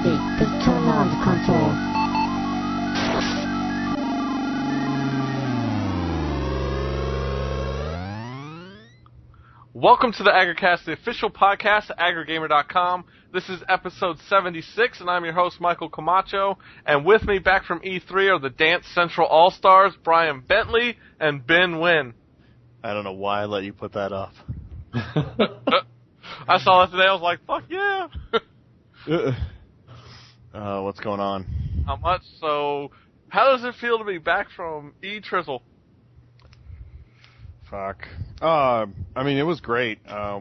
ready. Just turn on the console. Welcome to the AggroCast, the official podcast at AggroGamer.com. This is episode 76, and I'm your host, Michael Camacho. And with me, back from E3, are the Dance Central All-Stars, Brian Bentley and Binh Nguyen. I don't know why I let you put that up. I saw that today, I was like, fuck yeah! What's going on? How much? So, how does it feel to be back from E-Trizzle? Fuck. I mean, it was great. I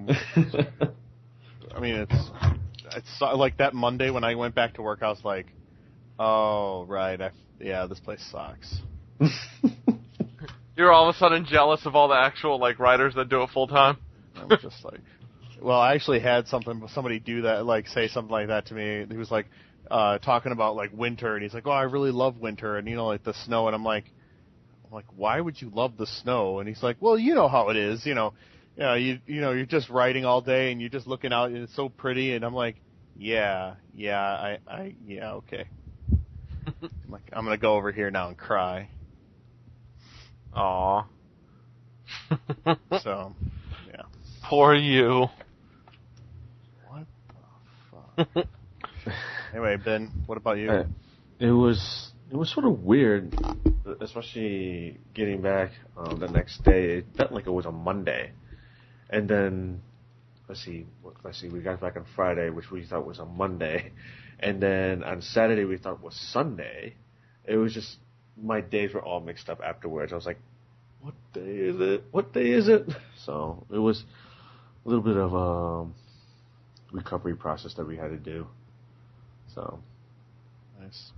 mean, it's like that Monday when I went back to work, I was like, oh, right, yeah, this place sucks. You're all of a sudden jealous of all the actual, like, writers that do it full-time? I'm just like, well, I actually had somebody do that, like, say something like that to me. He was like, talking about, like, winter, and he's like, oh, I really love winter, and, you know, like, the snow, and I'm like, why would you love the snow? And he's like, well, you know how it is, you're just writing all day, and you're just looking out, and it's so pretty, and I'm like, yeah, okay. I'm like, I'm gonna go over here now and cry. Aw. So, yeah. Poor you. What the fuck? Anyway, Ben, what about you? It was sort of weird, especially getting back the next day. It felt like it was a Monday, and then let's see, we got back on Friday, which we thought was a Monday, and then on Saturday we thought was Sunday. It was just, my days were all mixed up afterwards. I was like, what day is it? What day is it? So it was a little bit of a recovery process that we had to do. So nice.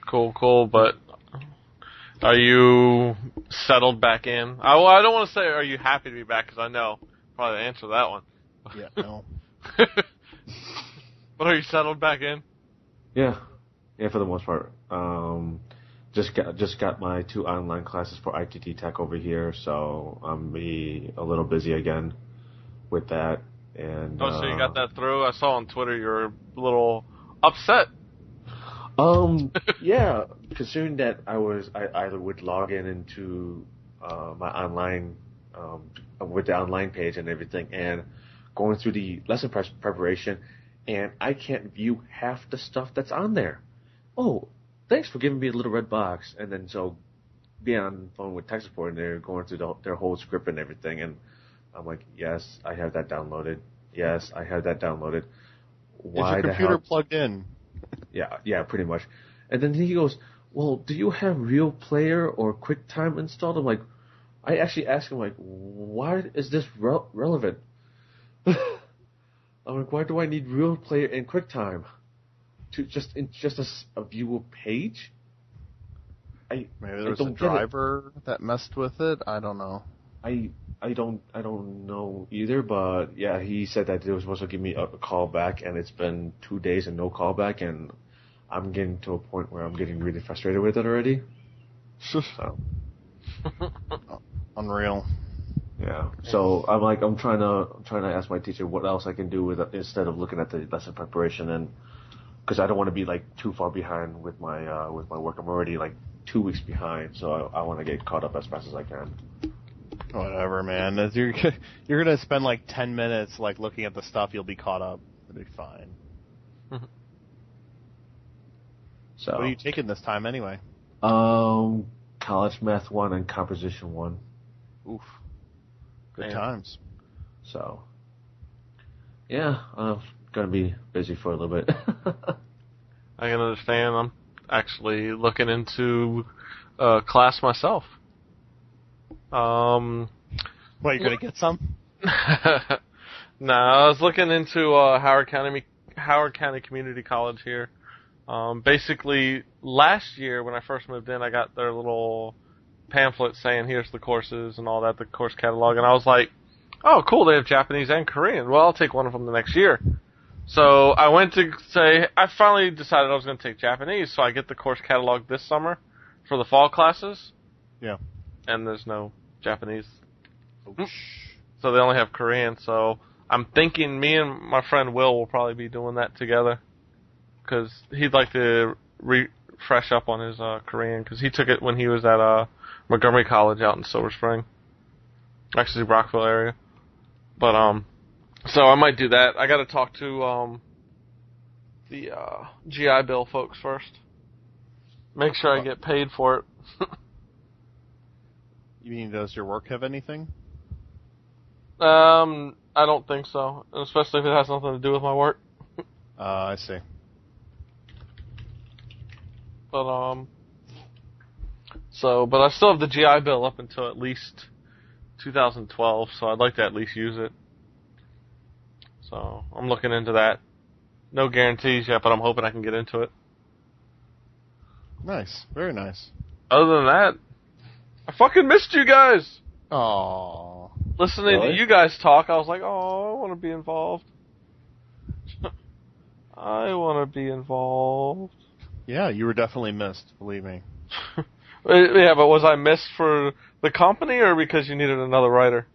Cool, but are you settled back in? I don't want to say are you happy to be back, because I know probably the answer to that one. Yeah, no. But are you settled back in? Yeah, for the most part. Just got my 2 online classes for ITT Tech over here, so I'm be a little busy again with that. And so you got that through? I saw on Twitter you were a little upset. Yeah, considering that I would log into my online with the online page and everything, and going through the lesson preparation, and I can't view half the stuff that's on there. Oh, thanks for giving me a little red box, and then so being on the phone with tech support, and they're going through their whole script and everything, and I'm like, yes, I have that downloaded. Yes, I have that downloaded. Why? Is your computer plugged in? Yeah, pretty much. And then he goes, well, do you have Real Player or QuickTime installed? I'm like, I actually asked him, like, why is this relevant? I'm like, why do I need Real Player and QuickTime? To just a viewable page? Maybe there was a driver that messed with it? I don't know. I don't know either, but yeah, he said that they were supposed to give me a call back, and it's been 2 days and no call back, and I'm getting to a point where I'm getting really frustrated with it already. So. Unreal. Yeah. So I'm trying to ask my teacher what else I can do with it instead of looking at the lesson preparation, and because I don't want to be like too far behind with my work. I'm already like 2 weeks behind, so I want to get caught up as fast as I can. Whatever, man. You're gonna spend like 10 minutes like looking at the stuff. You'll be caught up. It'll be fine. So what are you taking this time anyway? College Math 1 and Composition 1. Oof. Good times. So yeah, I'm gonna be busy for a little bit. I can understand. I'm actually looking into class myself. What, you're gonna get some? No, I was looking into Howard County Community College here. Basically, last year when I first moved in, I got their little pamphlet saying here's the courses and all that, the course catalog, and I was like, oh, cool, they have Japanese and Korean. Well, I'll take one of them the next year. So I went to say, I finally decided I was going to take Japanese, so I get the course catalog this summer for the fall classes. Yeah. And there's no Japanese. So they only have Korean, so I'm thinking me and my friend Will probably be doing that together. because he'd like to refresh up on his Korean, because he took it when he was at Montgomery College out in Silver Spring, actually Rockville area. But so I might do that. I got to talk to the GI Bill folks first. Make sure I get paid for it. You mean, does your work have anything? I don't think so, especially if it has nothing to do with my work. I see. But but I still have the GI Bill up until at least 2012, so I'd like to at least use it. So I'm looking into that. No guarantees yet, but I'm hoping I can get into it. Nice, very nice. Other than that, I fucking missed you guys. Aww. Listening to you guys talk, I was like, oh, I want to be involved. I want to be involved. Yeah, you were definitely missed, believe me. Yeah, but was I missed for the company or because you needed another writer?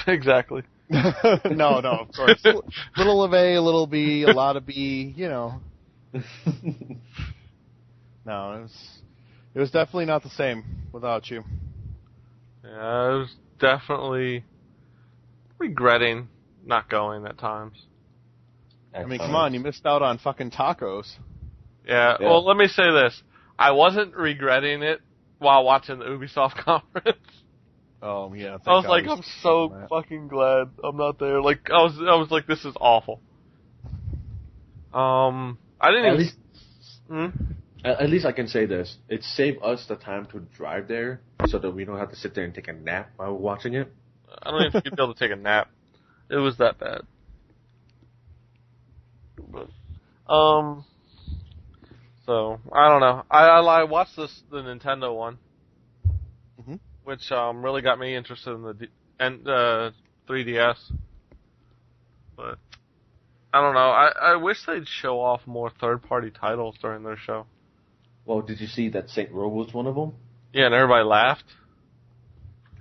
Exactly. No, of course. Little of A, a little B, a lot of B, you know. No, it was definitely not the same without you. Yeah, I was definitely regretting not going at times. I mean, come on, you missed out on fucking tacos. Yeah, well, let me say this. I wasn't regretting it while watching the Ubisoft conference. Oh, yeah. I was like, I'm so fucking glad I'm not there. Like, I was like, this is awful. I didn't At least I can say this. It saved us the time to drive there so that we don't have to sit there and take a nap while we're watching it. I don't even think you'd be able to take a nap. It was that bad. But, so, I don't know. I watched the Nintendo one, which really got me interested in the 3DS. But, I don't know. I wish they'd show off more third-party titles during their show. Well, did you see that Saint Row was one of them? Yeah, and everybody laughed.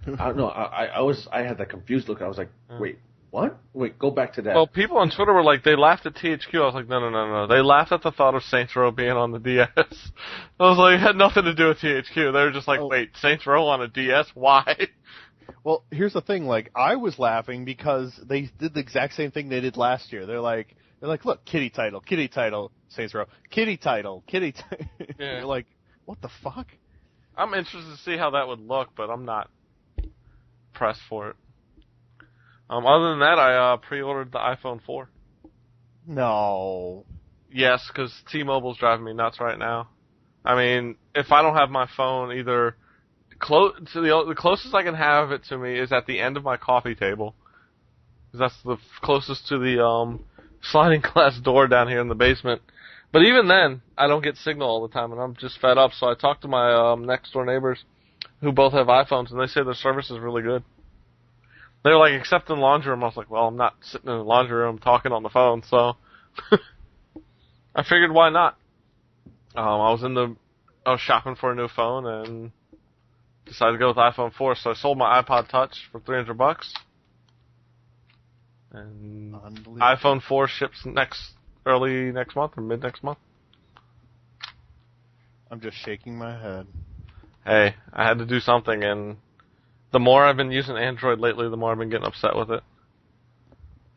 I don't know. I had that confused look. I was like, wait, what? Wait, go back to that. Well, people on Twitter were like, they laughed at THQ. I was like, no. They laughed at the thought of Saints Row being on the DS. I was like, it had nothing to do with THQ. They were just like, wait, Saints Row on a DS? Why? Well, here's the thing. Like, I was laughing because they did the exact same thing they did last year. They're like, look, kitty title, Saints Row, kitty title. Yeah. You're like, what the fuck? I'm interested to see how that would look, but I'm not pressed for it. Other than that, I pre-ordered the iPhone 4. No. Yes, because T-Mobile's driving me nuts right now. I mean, if I don't have my phone either the closest I can have it to me is at the end of my coffee table. That's the closest to the sliding glass door down here in the basement. But even then, I don't get signal all the time, and I'm just fed up. So I talked to my next door neighbors who both have iPhones, and they say their service is really good. They're like, except in the laundry room. I was like, well, I'm not sitting in the laundry room talking on the phone, so I figured why not. I was shopping for a new phone and decided to go with iPhone 4, so I sold my iPod Touch for $300. And iPhone 4 ships early next month or mid next month. I'm just shaking my head. Hey, I had to do something, and the more I've been using Android lately, the more I've been getting upset with it.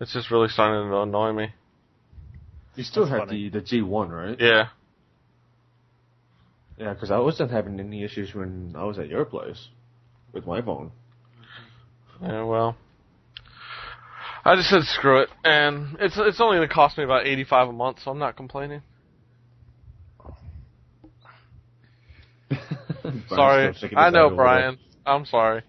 It's just really starting to annoy me. You still have the G1, right? Yeah. Yeah, because I wasn't having any issues when I was at your place with my phone. Yeah, well, I just said screw it, and it's only going to cost me about $85 a month, so I'm not complaining. Sorry, I know, Brian. I'm sorry.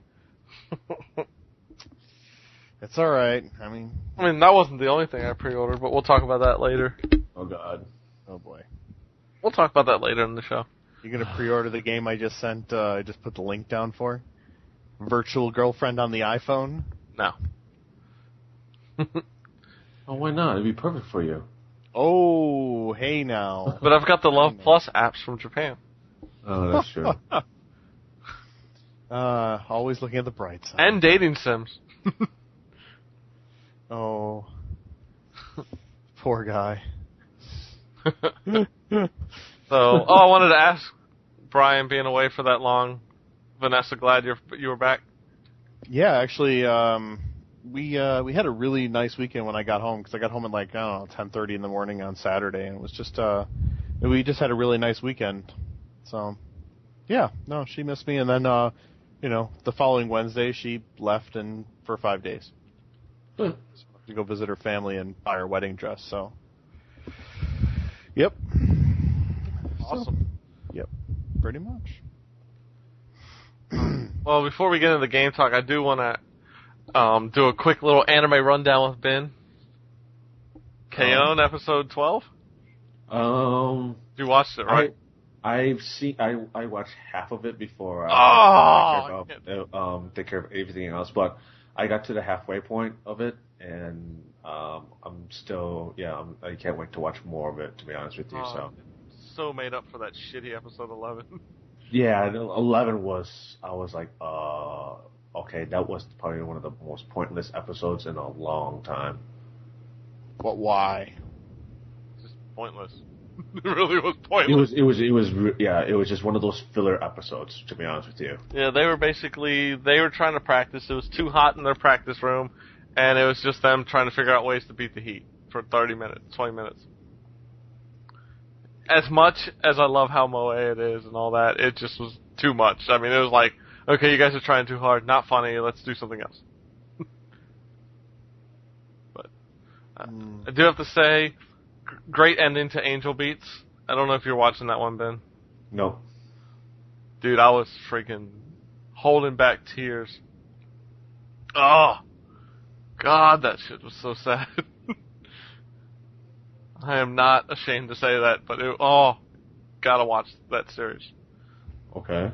It's all right. I mean, that wasn't the only thing I pre-ordered, but we'll talk about that later. Oh God. Oh boy. We'll talk about that later in the show. You gonna pre-order the game I just sent? I just put the link down for Virtual Girlfriend on the iPhone. No. Oh, why not? It'd be perfect for you. Oh, hey now. But I've got the Love Plus apps from Japan. Oh, that's true. Always looking at the bright side. And dating sims. Oh. Poor guy. I wanted to ask Brian, being away for that long, Vanessa, glad you were back. Yeah, actually, we had a really nice weekend when I got home, because I got home at 10:30 in the morning on Saturday, and it was just we just had a really nice weekend. So, yeah, no, she missed me, and then the following Wednesday she left for 5 days to go visit her family and buy her wedding dress. So, yep, awesome. Yep, pretty much. Well, before we get into the game talk, I do want to do a quick little anime rundown with Binh. K-On! Episode 12? You watched it, right? I watched half of it before take care of everything else, but I got to the halfway point of it, and I'm still, I can't wait to watch more of it, to be honest with you. So made up for that shitty episode 11. Yeah, 11 was, I was like, okay, that was probably one of the most pointless episodes in a long time. But why? Just pointless. It really was pointless. It was just one of those filler episodes, to be honest with you. Yeah, they were trying to practice. It was too hot in their practice room, and it was just them trying to figure out ways to beat the heat for 30 minutes, 20 minutes. As much as I love how moe it is and all that, it just was too much. I mean, it was like, okay, you guys are trying too hard, not funny, let's do something else. But I do have to say, great ending to Angel Beats. I don't know if you're watching that one, Ben. No. Dude, I was freaking holding back tears. Oh, God, that shit was so sad. I am not ashamed to say that, but gotta watch that series. Okay.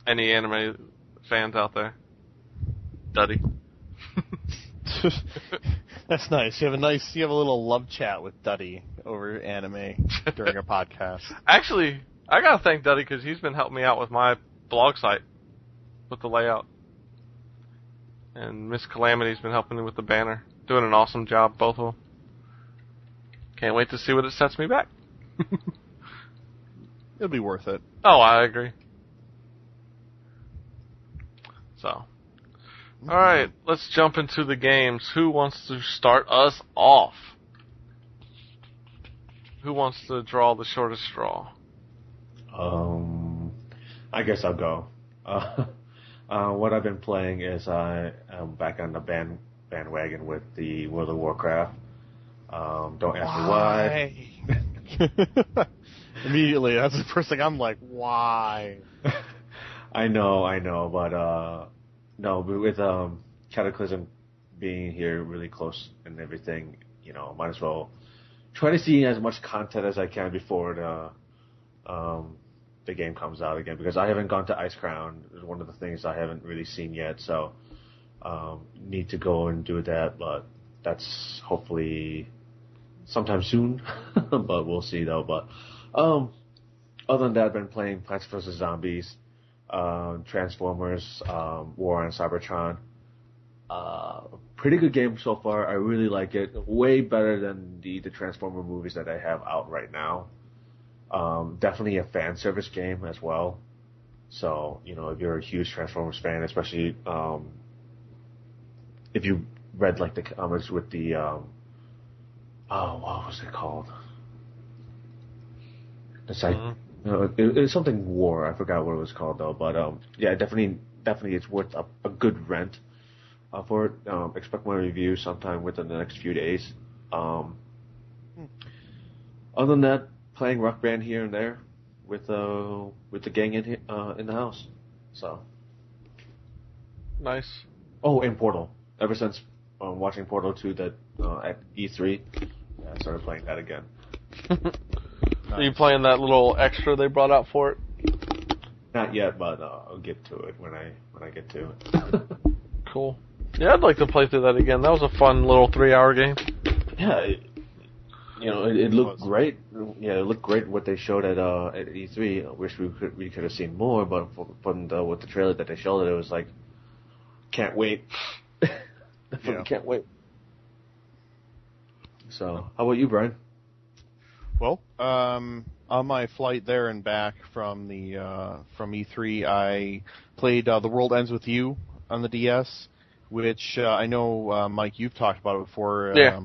Any anime fans out there? Duddy. That's nice. You have a little love chat with Duddy over anime during a podcast. Actually, I gotta thank Duddy because he's been helping me out with my blog site, with the layout. And Miss Calamity's been helping me with the banner. Doing an awesome job, both of them. Can't wait to see what it sets me back. It'll be worth it. Oh, I agree. So, alright, let's jump into the games. Who wants to start us off? Who wants to draw the shortest straw? I guess I'll go. What I've been playing is I am back on the bandwagon with the World of Warcraft. Don't ask me why. Immediately, that's the first thing I'm like, why? I know, but no, with Cataclysm being here really close and everything, might as well try to see as much content as I can before the game comes out again, because I haven't gone to Ice Crown. It's one of the things I haven't really seen yet, so need to go and do that, but that's hopefully sometime soon, but we'll see though. But other than that, I've been playing Plants vs. Zombies, Transformers, War on Cybertron. Pretty good game so far. I really like it. Way better than the Transformer movies that I have out right now. Definitely a fan service game as well. So, if you're a huge Transformers fan, especially if you read like the comics with the what was it called? It's like it's something War. I forgot what it was called though. But yeah, definitely, it's worth a good rent for it. Expect my review sometime within the next few days. Other than that, playing Rock Band here and there with the gang in the house. So nice. Oh, and Portal. Ever since watching Portal 2 at E3, I started playing that again. Are you playing that little extra they brought out for it? Not yet, but I'll get to it when I get to it. Cool. Yeah, I'd like to play through that again. That was a fun little 3-hour game. Yeah, it looked great. Yeah, it looked great what they showed at E3. I wish we could have seen more, but with the trailer that they showed, it was like, can't wait. Can't wait. So, how about you, Brian? Well, on my flight there and back from from E3, I played The World Ends With You on the DS, which I know, Mike, you've talked about it before. Yeah.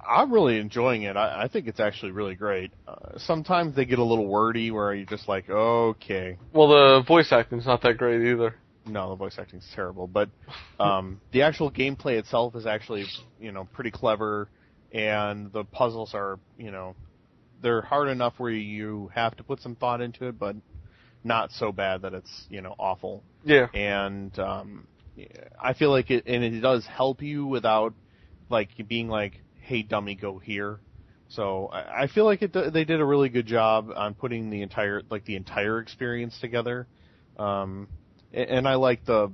I'm really enjoying it. I think it's actually really great. Sometimes they get a little wordy where you're just like, okay. Well, the voice acting's not that great either. No, the voice acting's terrible. But the actual gameplay itself is actually, pretty clever, and the puzzles are, they're hard enough where you have to put some thought into it, but not so bad that it's, awful. Yeah. And I feel like it does help you without, like, being like, hey, dummy, go here. So I feel like they did a really good job on putting the entire experience together. And I like the,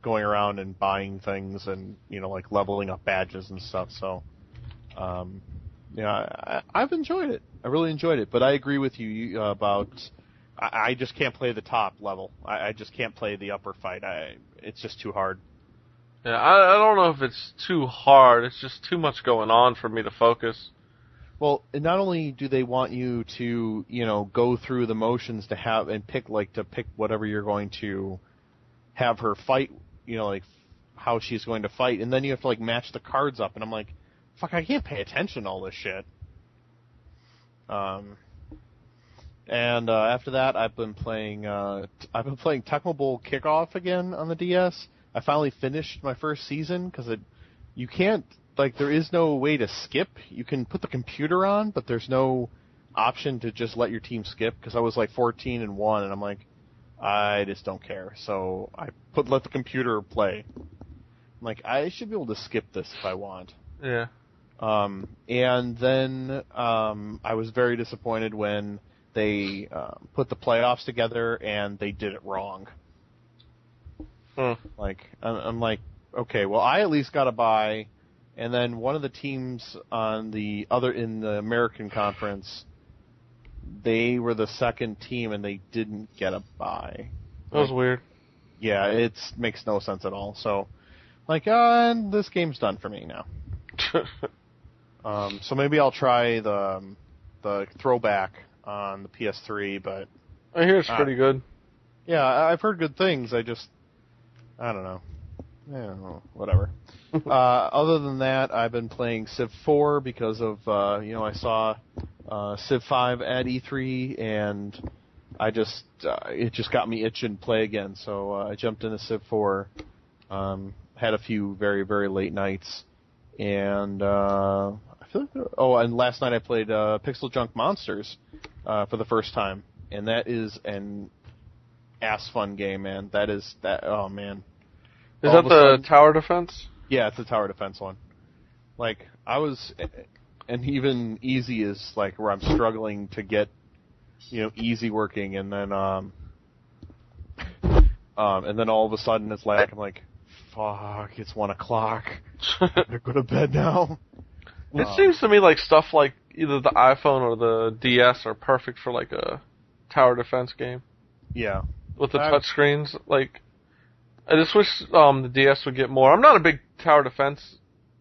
going around and buying things and, like leveling up badges and stuff. So, I've enjoyed it. I really enjoyed it. But I agree with you about I just can't play the top level. I just can't play the upper fight. It's just too hard. Yeah, I don't know if it's too hard. It's just too much going on for me to focus. Well, not only do they want you to, go through the motions to have and pick whatever you're going to have her fight, like how she's going to fight, and then you have to like match the cards up, and I'm like, fuck, I can't pay attention to all this shit. And after that, I've been playing Tecmo Bowl Kickoff again on the DS. I finally finished my first season because you can't. Like, there is no way to skip. You can put the computer on, but there's no option to just let your team skip, because I was like 14-1, and I'm like, I just don't care. So I let the computer play. I'm like, I should be able to skip this if I want. Yeah. And then I was very disappointed when they put the playoffs together and they did it wrong. Like, I'm like, okay, well, I at least got a bye. And then one of the teams in the American Conference, they were the second team, and they didn't get a bye. That was weird. Yeah, it makes no sense at all. So, like, this game's done for me now. So maybe I'll try the throwback on the PS3, but I hear it's pretty good. Yeah, I've heard good things. I don't know. Whatever. Other than that, I've been playing Civ 4 because of, I saw Civ 5 at E3, and it just got me itching to play again. So I jumped into Civ 4, had a few very, very late nights, and I feel like, and last night I played Pixel Junk Monsters for the first time, and that is an ass fun game, man. Oh man. Is that the tower defense? Yeah, it's the tower defense one. Like, and even easy is like where I'm struggling to get, easy working, and then all of a sudden it's like, I'm like, fuck, it's 1 o'clock. I gotta go to bed now. It seems to me like stuff like either the iPhone or the DS are perfect for like a tower defense game. Yeah. With the touch screens, like, I just wish the DS would get more. I'm not a big tower defense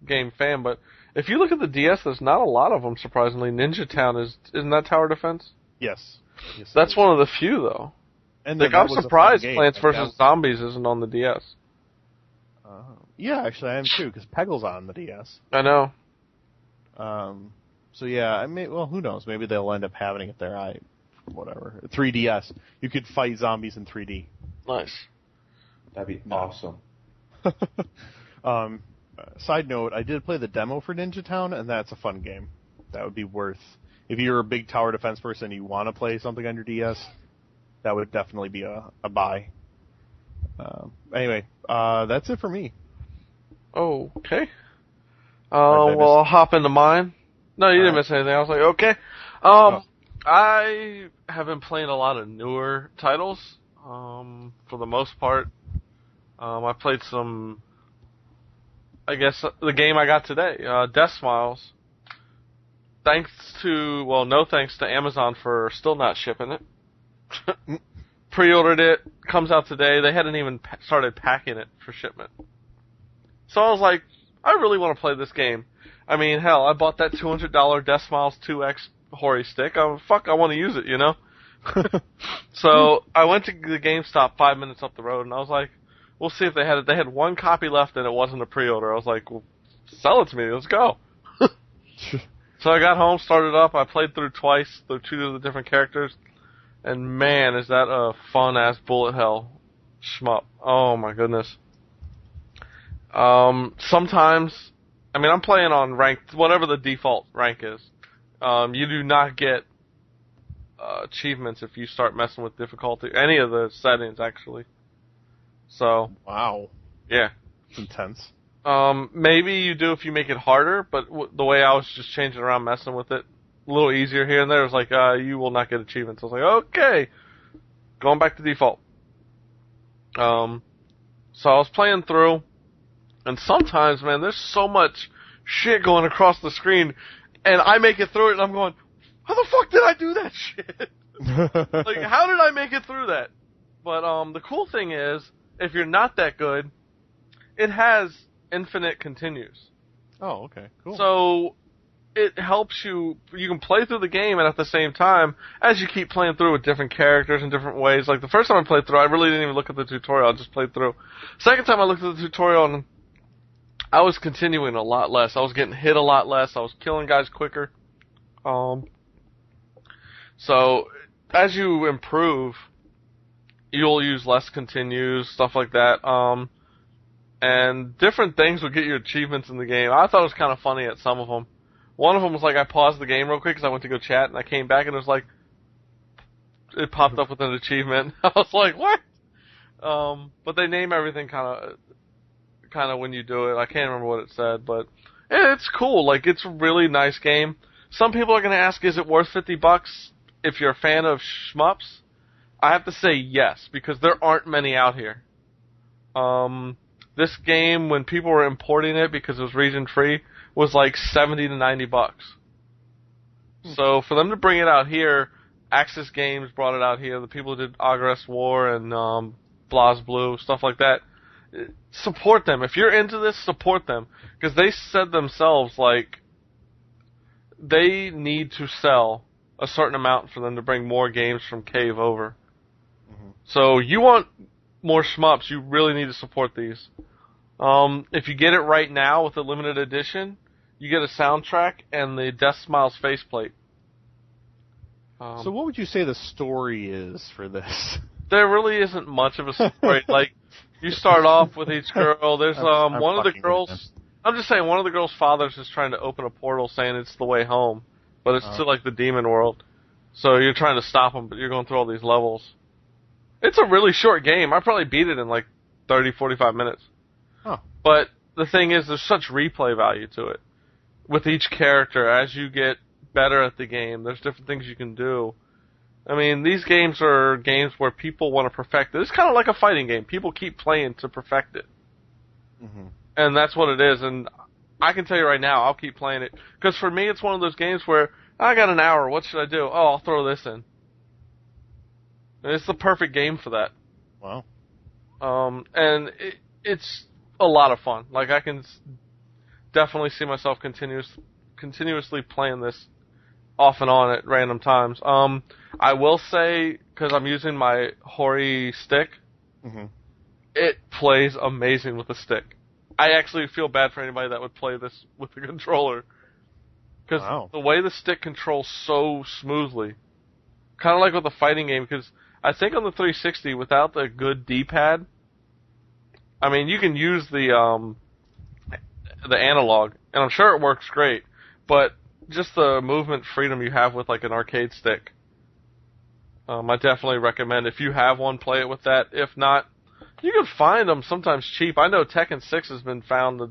game fan, but if you look at the DS, there's not a lot of them, surprisingly. Ninja Town isn't that tower defense? Yes. That's one of the few, though. And like, I'm surprised Plants vs. Zombies isn't on the DS. Yeah, actually, I am too, because Peggle's on the DS. I know. So yeah, who knows? Maybe they'll end up having it there. Whatever. 3DS. You could fight zombies in 3D. Nice. That'd be awesome. Side note, I did play the demo for Ninja Town, and that's a fun game. That would be worth... If you're a big tower defense person and you want to play something on your DS, that would definitely be a buy. Anyway, that's it for me. Okay. Well, I'll hop into mine. No, you didn't miss anything. I was like, okay. I have been playing a lot of newer titles, for the most part. I played some, I guess, the game I got today, Death Smiles. No thanks to Amazon for still not shipping it. Pre-ordered it, comes out today. They hadn't even started packing it for shipment. So I was like, I really want to play this game. I mean, hell, I bought that $200 Decimals 2X Hori stick. I want to use it, you know? So I went to the GameStop 5 minutes up the road, and I was like, we'll see if they had it. They had one copy left, and it wasn't a pre-order. I was like, well, sell it to me. Let's go. So I got home, started up. I played through twice, through 2 of the different characters. And man, is that a fun-ass bullet hell shmup. Oh my goodness. Sometimes, I mean, I'm playing on ranked, whatever the default rank is. You do not get achievements if you start messing with difficulty. Any of the settings, actually. So. Wow. Yeah. It's intense. Maybe you do if you make it harder, but the way I was just changing around, messing with it, a little easier here and there, it was like, you will not get achievements. I was like, okay. Going back to default. So I was playing through, and sometimes, man, there's so much shit going across the screen, and I make it through it, and I'm going, how the fuck did I do that shit? Like, how did I make it through that? But the cool thing is, if you're not that good, it has infinite continues. Oh, okay, cool. So it helps you can play through the game, and at the same time, as you keep playing through with different characters in different ways. Like, the first time I played through, I really didn't even look at the tutorial, I just played through. Second time I looked at the tutorial, and I was continuing a lot less. I was getting hit a lot less. I was killing guys quicker. So, as you improve, you'll use less continues, stuff like that. And different things will get you achievements in the game. I thought it was kind of funny at some of them. One of them was like, I paused the game real quick because I went to go chat, and I came back and it was like, it popped up with an achievement. I was like, what? But they name everything kind of when you do it. I can't remember what it said, but yeah, it's cool. Like, it's a really nice game. Some people are going to ask, is it worth $50 if you're a fan of shmups? I have to say yes, because there aren't many out here. This game, when people were importing it because it was region free, was like $70 to $90. So for them to bring it out here, Axis Games brought it out here. The people who did Agress War and BlazBlue, stuff like that, support them. If you're into this, support them, because they said themselves, like, they need to sell a certain amount for them to bring more games from Cave over. Mm-hmm. So you want more shmups, you really need to support these. If you get it right now with a limited edition, you get a soundtrack and the Death Smiles faceplate. So what would you say the story is for this? There really isn't much of a story. Like, you start off with each girl. There's one of the girls. I'm just saying, one of the girls' fathers is trying to open a portal, saying it's the way home, but it's to like the demon world. So you're trying to stop him, but you're going through all these levels. It's a really short game. I probably beat it in like 30, 45 minutes. Huh. But the thing is, there's such replay value to it. With each character, as you get better at the game, there's different things you can do. I mean, these games are games where people want to perfect it. It's kind of like a fighting game. People keep playing to perfect it. Mm-hmm. And that's what it is. And I can tell you right now, I'll keep playing it. Because for me, it's one of those games where, I got an hour, what should I do? Oh, I'll throw this in. And it's the perfect game for that. Wow. And it's a lot of fun. Like, I can definitely see myself continuously playing this off and on at random times. I will say, because I'm using my Hori stick, mm-hmm. It plays amazing with the stick. I actually feel bad for anybody that would play this with the controller. Because the way the stick controls so smoothly, kind of like with a fighting game, because I think on the 360, without the good D-pad, I mean, you can use the analog, and I'm sure it works great, but just the movement freedom you have with like an arcade stick, I definitely recommend. If you have one, play it with that. If not, you can find them sometimes cheap. I know Tekken 6 has been found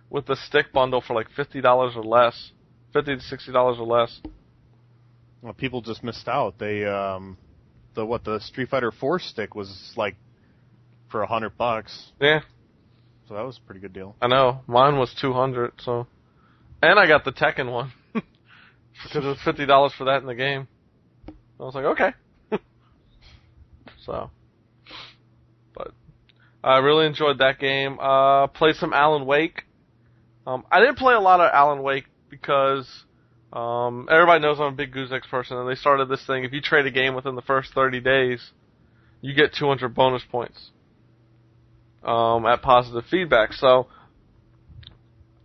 with the stick bundle for like $50 or less, $50 to $60 or less. Well, people just missed out. They the Street Fighter 4 stick was like for $100. Yeah. So that was a pretty good deal. I know. Mine was $200. So, and I got the Tekken one because it was $50 for that in the game. I was like, okay. So, but I really enjoyed that game. Played some Alan Wake. I didn't play a lot of Alan Wake because everybody knows I'm a big Goose X person, and they started this thing. If you trade a game within the first 30 days, you get 200 bonus points at positive feedback. So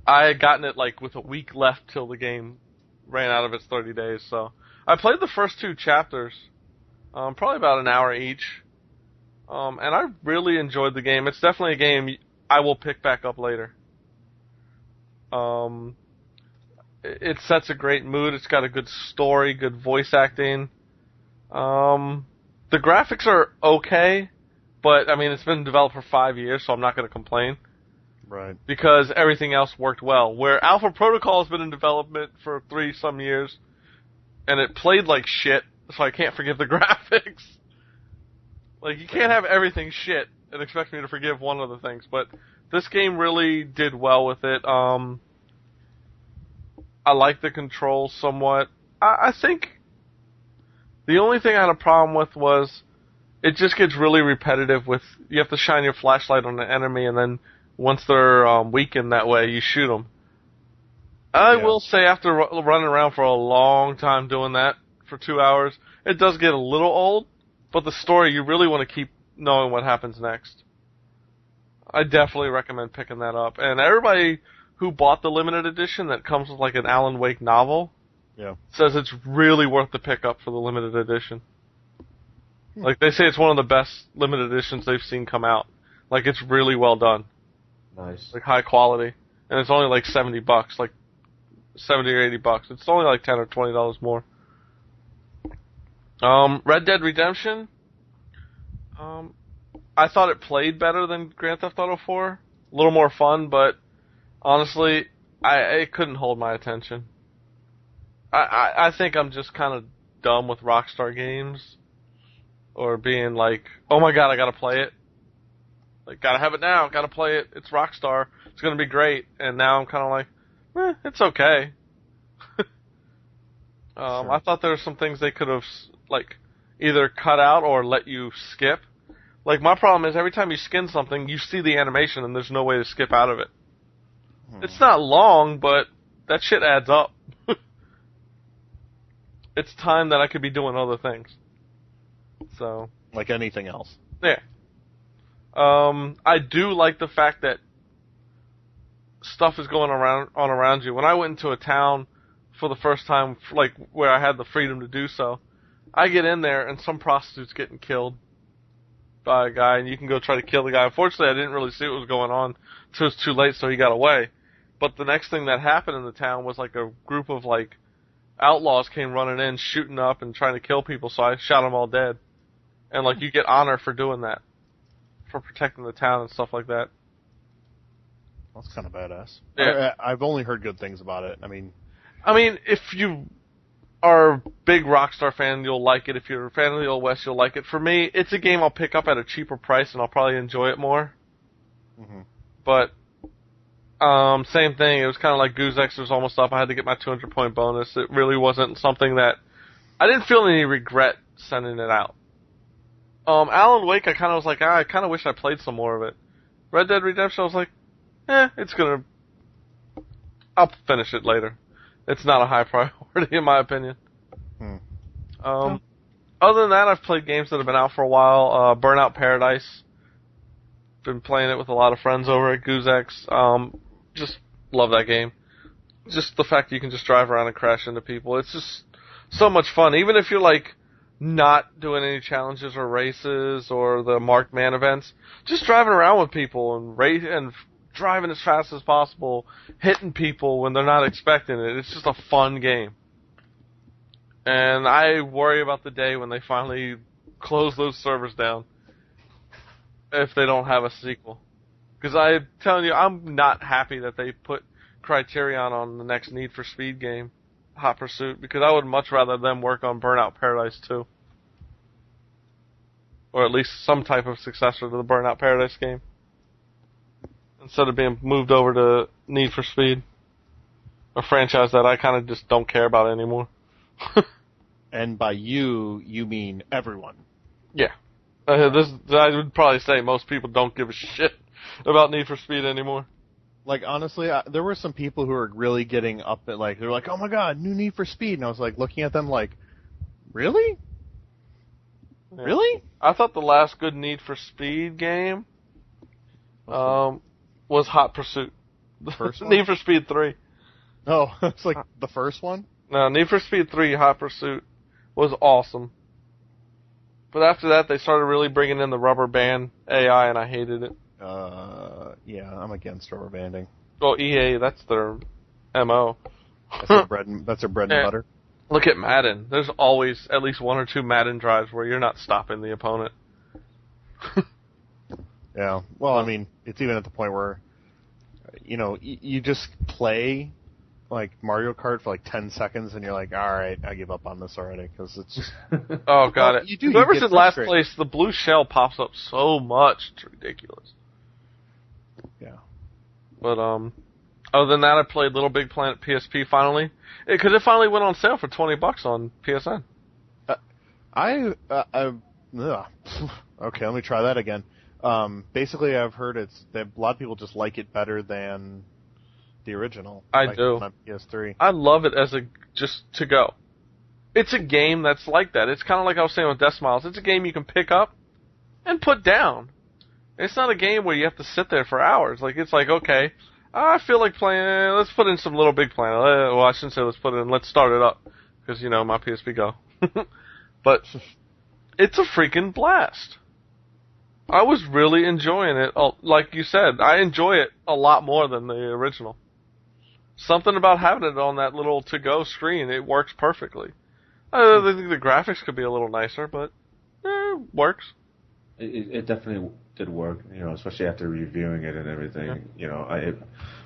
I had gotten it like with a week left till the game ran out of its 30 days. So I played the first 2 chapters, probably about an hour each, and I really enjoyed the game. It's definitely a game I will pick back up later. It sets a great mood. It's got a good story, good voice acting. The graphics are okay, but I mean it's been developed for 5 years, so I'm not going to complain. Right. Because everything else worked well. Where Alpha Protocol has been in development for 3-some years, and it played like shit, so I can't forgive the graphics. Like, you can't have everything shit and expect me to forgive one of the things, but this game really did well with it. I like the controls somewhat. I think the only thing I had a problem with was it just gets really repetitive with, you have to shine your flashlight on the enemy, and then once they're weakened that way, you shoot them. I will say, after running around for a long time doing that for 2 hours, it does get a little old, but the story, you really want to keep knowing what happens next. I definitely recommend picking that up. And everybody who bought the limited edition that comes with like an Alan Wake novel says it's really worth the pickup for the limited edition. Like, they say it's one of the best limited editions they've seen come out. Like, it's really well done. Nice. Like, high quality. And it's only like $70, like $70 or $80. It's only like $10 or $20 more. Red Dead Redemption. I thought it played better than Grand Theft Auto 4. A little more fun, but honestly, it couldn't hold my attention. I think I'm just kind of dumb with Rockstar games. Or being like, oh my god, I gotta play it. Like, gotta have it now, gotta play it. It's Rockstar. It's gonna be great. And now I'm kind of like, it's okay. Sure. I thought there were some things they could have, like, either cut out or let you skip. Like, my problem is every time you skin something, you see the animation and there's no way to skip out of it. It's not long, but that shit adds up. It's time that I could be doing other things. So, like anything else. Yeah. I do like the fact that stuff is going around you. When I went into a town for the first time, like where I had the freedom to do so, I get in there and some prostitute's getting killed by a guy, and you can go try to kill the guy. Unfortunately, I didn't really see what was going on until it was too late, so he got away. But the next thing that happened in the town was like a group of like outlaws came running in, shooting up and trying to kill people, so I shot them all dead. And like, you get honor for doing that, for protecting the town and stuff like that. That's kind of badass. Yeah. I've only heard good things about it. I mean, if you are a big Rockstar fan, you'll like it. If you're a fan of the Old West, you'll like it. For me, it's a game I'll pick up at a cheaper price, and I'll probably enjoy it more. Mm-hmm. But same thing. It was kind of like Goose X was almost up. I had to get my 200-point bonus. It really wasn't something that I didn't feel any regret sending it out. Alan Wake, I kind of was like, I kind of wish I played some more of it. Red Dead Redemption, I was like, I'll finish it later. It's not a high priority in my opinion. Other than that, I've played games that have been out for a while. Burnout Paradise. Been playing it with a lot of friends over at Goose X. Just love that game. Just the fact that you can just drive around and crash into people. It's just so much fun. Even if you're like not doing any challenges or races or the marked man events, just driving around with people and driving as fast as possible, hitting people when they're not expecting it. It's just a fun game. And I worry about the day when they finally close those servers down if they don't have a sequel. Because I'm telling you, I'm not happy that they put Criterion on the next Need for Speed game, Hot Pursuit, because I would much rather them work on Burnout Paradise 2. Or at least some type of successor to the Burnout Paradise game. Instead of being moved over to Need for Speed. A franchise that I kind of just don't care about anymore. And by you mean everyone. Yeah. I would probably say most people don't give a shit about Need for Speed anymore. Like, honestly, there were some people who were really getting up at, like, they were like, oh my god, new Need for Speed. And I was, like, looking at them like, really? Yeah. Really? I thought the last good Need for Speed game was Hot Pursuit. The first one? Need for Speed 3. Oh, it's like the first one? No, Need for Speed 3 Hot Pursuit was awesome. But after that, they started really bringing in the rubber band AI, and I hated it. Yeah, I'm against rubber banding. Well, EA, that's their MO. That's their bread and butter. Look at Madden. There's always at least one or two Madden drives where you're not stopping the opponent. Yeah. Well, I mean, it's even at the point where, you just play, like, Mario Kart for, like, 10 seconds, and you're like, alright, I give up on this already, because it's just... Oh, got it. Whoever's in last frustrated. place, the blue shell pops up so much. It's ridiculous. Yeah. But, other than that, I played Little Big Planet PSP finally. Because it finally went on sale for $20 on PSN. Okay, let me try that again. Basically, I've heard that a lot of people just like it better than the original. I do. On PS3. I love it as just to go. It's a game that's like that. It's kind of like I was saying with Death Smiles. It's a game you can pick up and put down. It's not a game where you have to sit there for hours. Like, it's like, okay, I feel like playing, let's put in some Little Big Planet. Well, I shouldn't say let's start it up. Because, my PSP Go. But it's a freaking blast. I was really enjoying it. Like you said, I enjoy it a lot more than the original. Something about having it on that little to-go screen, it works perfectly. I think the graphics could be a little nicer, but it works. It definitely did work, especially after reviewing it and everything. Yeah. I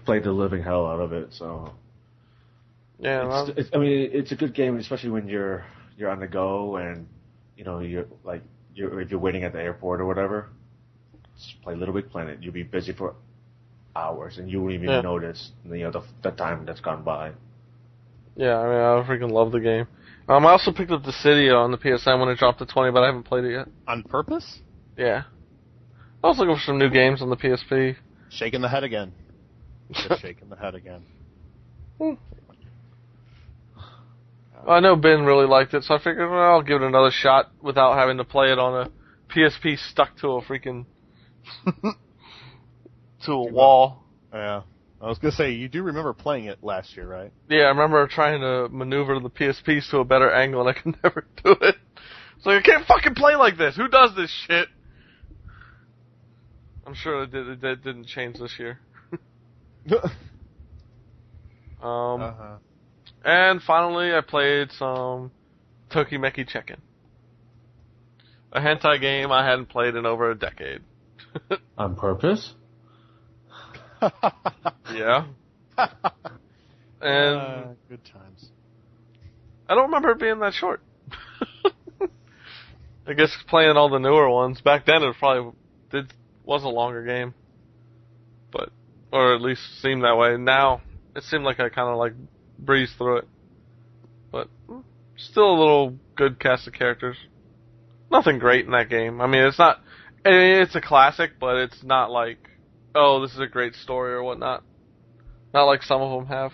played the living hell out of it, so... Yeah, it's a good game, especially when you're on the go and, if you're waiting at the airport or whatever, just play Little Big Planet. You'll be busy for hours, and you won't even notice, the time that's gone by. Yeah, I freaking love the game. I also picked up the City on the PSN when it dropped to 20, but I haven't played it yet. On purpose? Yeah. I was looking for some new games on the PSP. Shaking the head again. Just shaking the head again. I know Ben really liked it, so I figured, I'll give it another shot without having to play it on a PSP stuck to a freaking... to a wall. Yeah. I was going to say, you do remember playing it last year, right? Yeah, I remember trying to maneuver the PSPs to a better angle, and I could never do it. It's like, I can't fucking play like this! Who does this shit? I'm sure it didn't change this year. And finally, I played some Tokimeki Check-In. A hentai game I hadn't played in over a decade. On purpose? Yeah. And good times. I don't remember it being that short. I guess playing all the newer ones. Back then it probably was a longer game. Or at least seemed that way. Now, it seemed like I kind of breezed through it. But still a little good cast of characters. Nothing great in that game. It's a classic, but it's not like, oh, this is a great story or whatnot. Not like some of them have.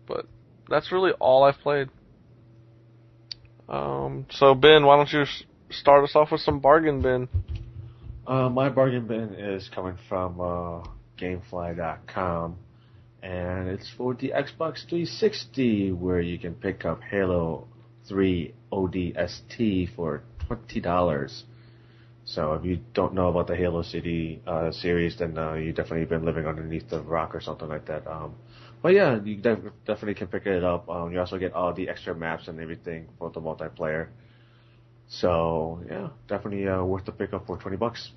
But that's really all I've played. So Ben, why don't you start us off with some bargain bin? My bargain bin is coming from Gamefly.com, and it's for the Xbox 360, where you can pick up Halo 3 ODST for $20. So if you don't know about the Halo City series, then you definitely been living underneath the rock or something like that. But yeah, you definitely can pick it up. You also get all the extra maps and everything for the multiplayer. So yeah, definitely worth the pickup for $20.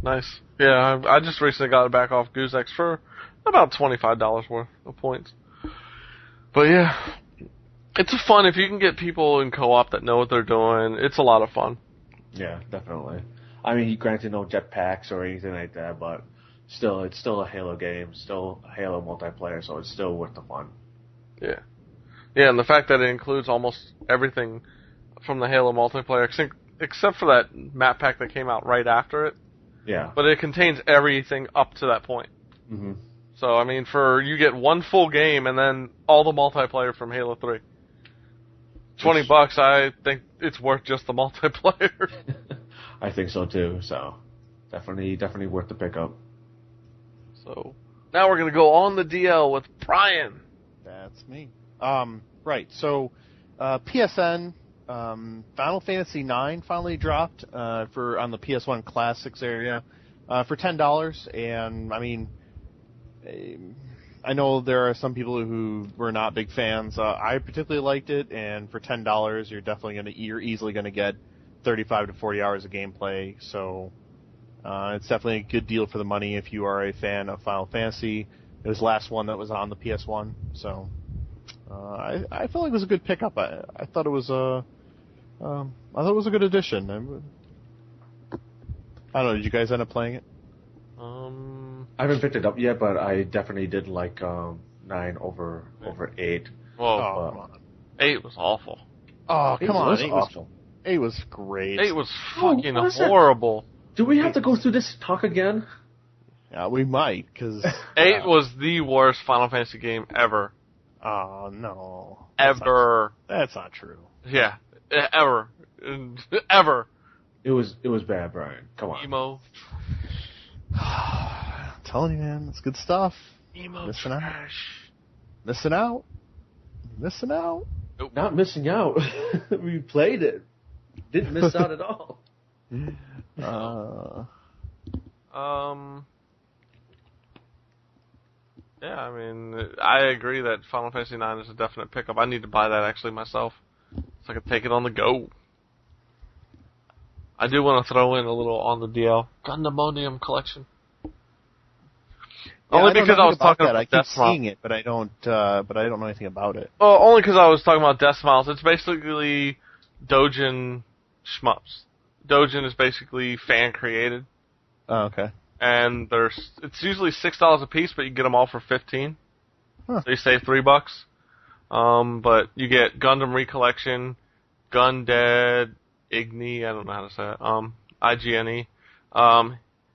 Nice. Yeah, I just recently got it back off GooseX for about $25 worth of points. But yeah, it's fun if you can get people in co-op that know what they're doing. It's a lot of fun. Yeah, definitely. Granted, no jetpacks or anything like that, but still, it's still a Halo game, still a Halo multiplayer, so it's still worth the fun. Yeah. Yeah, and the fact that it includes almost everything from the Halo multiplayer, except for that map pack that came out right after it. Yeah. But it contains everything up to that point. Mm-hmm. So, I mean, you get one full game and then all the multiplayer from Halo 3. $20, I think it's worth just the multiplayer. I think so too. So, definitely worth the pickup. So, now we're gonna go on the DL with Brian. That's me. Right. So, PSN, Final Fantasy IX finally dropped on the PS1 Classics area for $10, and I mean, I know there are some people who were not big fans. I particularly liked it, and for $10, you're easily gonna get 35 to 40 hours of gameplay. So, it's definitely a good deal for the money if you are a fan of Final Fantasy. It was the last one that was on the PS1, so I felt like it was a good pickup. I thought it was a good addition. I don't know. Did you guys end up playing it? I haven't picked it up yet, but I definitely did like 9 over 8. Whoa, Come on. 8 was awful. Oh, come on. 8 was awful. 8 was great. 8 was fucking horrible. Do we have to go through this talk again? Yeah, we might, because... 8 was the worst Final Fantasy game ever. Oh, no. Ever. That's not true. Yeah, ever. Ever. It was bad, Brian. Come on. Emo. I'm telling you, man, it's good stuff. Emo Missing out. trash. Missing out. Nope. Not missing out. We played it. Didn't miss out at all. Yeah, I mean, I agree that Final Fantasy IX is a definite pickup. I need to buy that actually myself, so I can take it on the go. I do want to throw in a little on the DL Gundamonium collection. Yeah, Only because I was talking that. about I keep Death Smiles. seeing it, but I don't know anything about it. Only because I was talking about Death Smiles. It's basically Dojin shmups. Dojin is basically fan created. Oh, okay. And it's usually $6 a piece, but you get them all for $15. Huh. So you save $3. But you get Gundam Recollection, Gundead, Igni, I don't know how to say it, IGNE,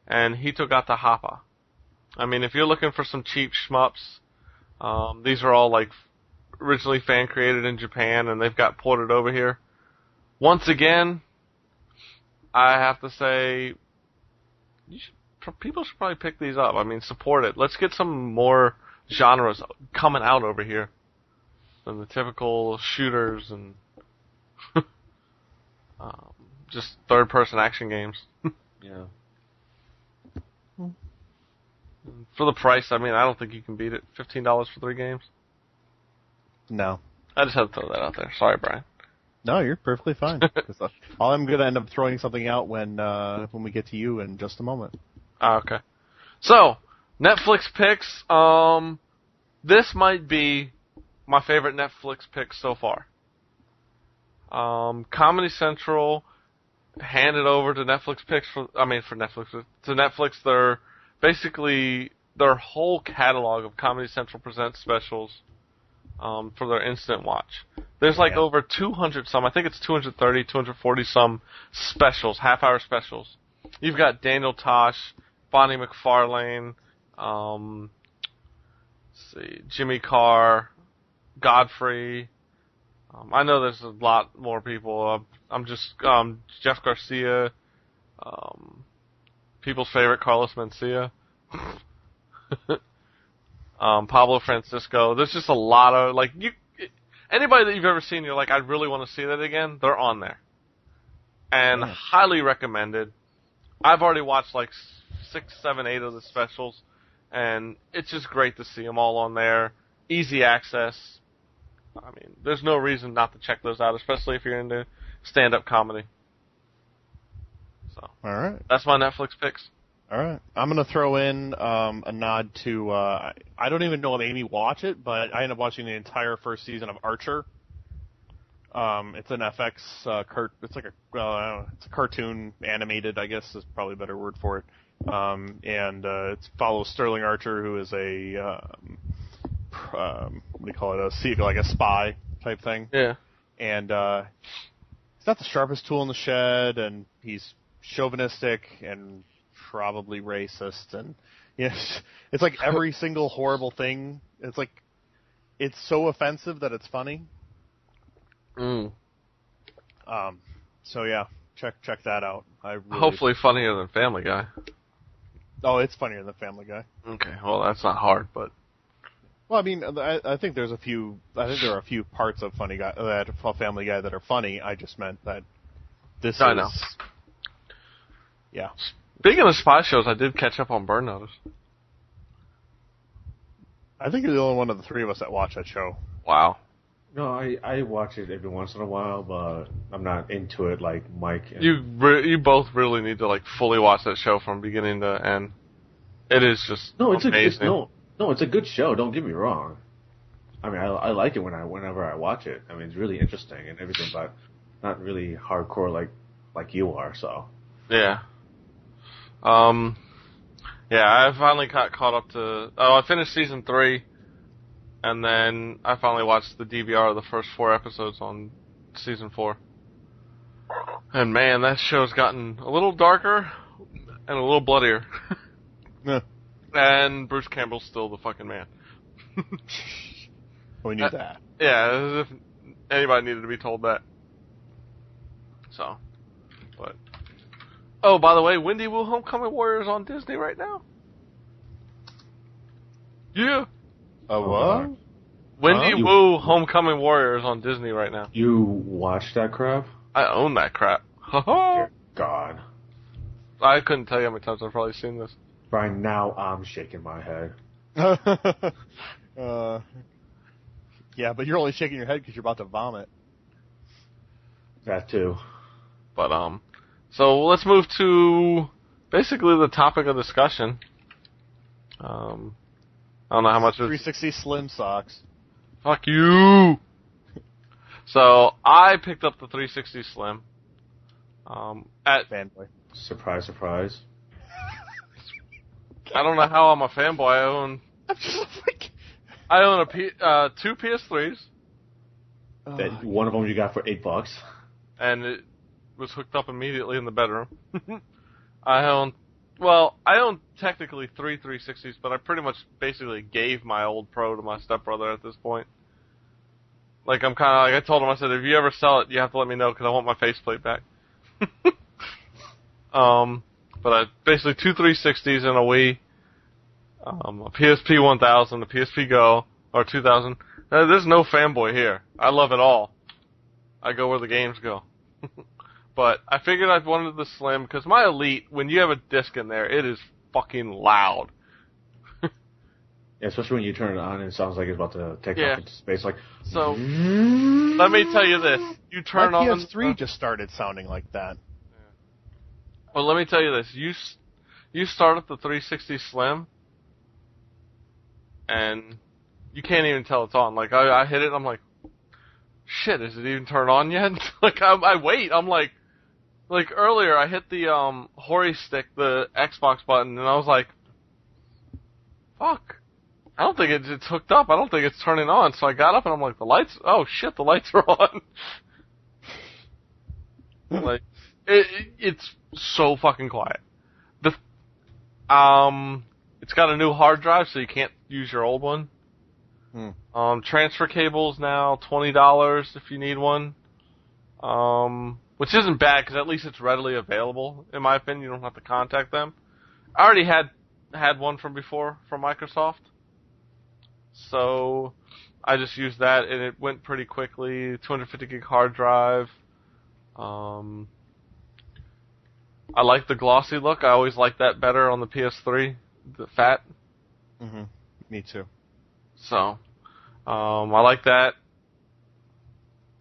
and Hitogata Happa. I mean, if you're looking for some cheap shmups, these are all like originally fan created in Japan, and they've got ported over here. Once again, I have to say, people should probably pick these up. I mean, support it. Let's get some more genres coming out over here than the typical shooters and just third-person action games. Yeah. For the price, I mean, I don't think you can beat it. $15 for 3 games. No. I just had to throw that out there. Sorry, Brian. No, you're perfectly fine. I'm going to end up throwing something out when we get to you in just a moment. Okay. So, Netflix picks. This might be my favorite Netflix pick so far. Comedy Central handed over to Netflix picks to Netflix. They're basically their whole catalog of Comedy Central Presents specials for their instant watch. There's like over 200 some, I think it's 230, 240 some specials, half-hour specials. You've got Daniel Tosh, Bonnie McFarlane, Jimmy Carr, Godfrey. I know there's a lot more people. I'm just Jeff Garcia, people's favorite Carlos Mencia, Pablo Francisco. There's just a lot of anybody that you've ever seen. You're like, I really want to see that again. They're on there, and highly recommended. I've already watched like 6, 7, 8 of the specials, and it's just great to see them all on there. Easy access. I mean, there's no reason not to check those out, especially if you're into stand-up comedy. So, all right, that's my Netflix picks. All right, I'm going to throw in a nod to I don't even know if Amy watched it, but I ended up watching the entire first season of Archer. It's an FX it's like it's a cartoon animated, I guess is probably a better word for it. And it follows Sterling Archer, who is a what do you call it? Like a spy type thing. Yeah. And he's not the sharpest tool in the shed, and he's chauvinistic and probably racist, and yes, it's like every single horrible thing. It's like it's so offensive that it's funny. So yeah, check that out. Hopefully funnier than Family Guy. Oh, it's funnier than Family Guy. Okay, well that's not hard, but. Well, I mean, I think there are a few parts of Family Guy that are funny. I just meant that this I know. Yeah. Speaking of spy shows, I did catch up on Burn Notice. I think you're the only one of the three of us that watch that show. Wow. No, I watch it every once in a while, but I'm not into it like Mike. And You both really need to like fully watch that show from beginning to end. It is just amazing. It's a good show. Don't get me wrong. I mean, I like it whenever I watch it. I mean, it's really interesting and everything, but not really hardcore like you are. So. Yeah. Yeah, I finally got caught up to. Oh, I finished season 3, and then I finally watched the DVR of the first 4 episodes on season 4. And man, that show's gotten a little darker and a little bloodier. Yeah. And Bruce Campbell's still the fucking man. We knew that. Yeah, as if anybody needed to be told that. So, but. Oh, by the way, Wendy Wu Homecoming Warriors on Disney right now. Yeah. What? Wendy Wu Homecoming Warriors on Disney right now. You watch that crap? I own that crap. Dear God. I couldn't tell you how many times I've probably seen this. Brian, now I'm shaking my head. Yeah, but you're only shaking your head because you're about to vomit. That too. But, so let's move to basically the topic of discussion. I don't know how much 360 Slim socks. Fuck you! So, I picked up the 360 Slim. At Fanboy. Surprise, surprise. I don't know how I'm a fanboy. I own 2 PS3s. That one of them you got for $8. And it was hooked up immediately in the bedroom. I own technically 3 360s, but I pretty much basically gave my old Pro to my stepbrother at this point. Like, I'm kind of like, I told him, I said, if you ever sell it, you have to let me know because I want my faceplate back. But I basically 2 360s and a Wii, a PSP 1000, a PSP Go, or 2000. There's no fanboy here. I love it all. I go where the games go. But I figured I'd wanted the Slim, because my Elite, when you have a disc in there, it is fucking loud. Yeah, especially when you turn it on and it sounds like it's about to take off into space. Like, so, let me tell you this. You turn my on... PS3 just started sounding like that. Well, let me tell you this. You start up the 360 Slim, and you can't even tell it's on. Like, I hit it, and I'm like, shit, is it even turned on yet? Like, I wait. I'm like earlier, I hit the Hori stick, the Xbox button, and I was like, fuck. I don't think it's hooked up. I don't think it's turning on. So I got up, and I'm like, the lights are on. Like, it's so fucking quiet. It's got a new hard drive, so you can't use your old one. Transfer cables now $20 if you need one. Which isn't bad because at least it's readily available. In my opinion, you don't have to contact them. I already had one from before from Microsoft, so I just used that and it went pretty quickly. 250 gig hard drive. I like the glossy look. I always like that better on the PS3, the fat. Mm-hmm. Me too. So, I like that.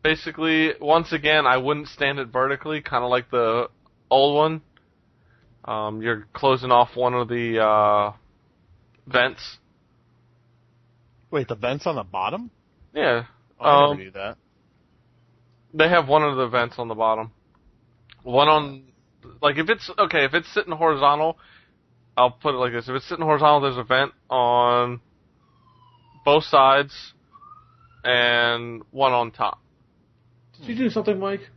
Basically, once again, I wouldn't stand it vertically, kind of like the old one. You're closing off one of the vents. Wait, the vents on the bottom? Yeah. I never knew that. They have one of the vents on the bottom. One on... Like, if it's sitting horizontal, I'll put it like this. If it's sitting horizontal, there's a vent on both sides and one on top. Did you do something, Mike?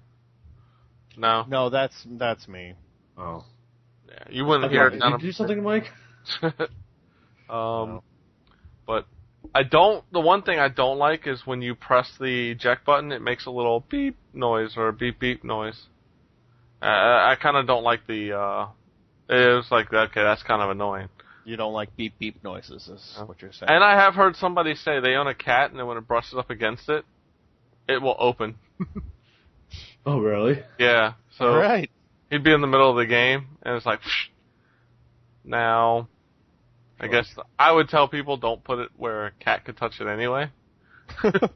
No. No, that's me. Oh. Yeah, you wouldn't hear it. Did you do something, Mike? No. But the one thing I don't like is when you press the eject button, it makes a little beep noise or a beep beep noise. I kind of don't like the, it was like, okay, that's kind of annoying. You don't like beep beep noises, is what you're saying. And I have heard somebody say they own a cat, and then when it brushes up against it, it will open. Oh, really? Yeah. So All right. he'd be in the middle of the game, and it's like, psh. Now, I guess I would tell people don't put it where a cat could touch it anyway. I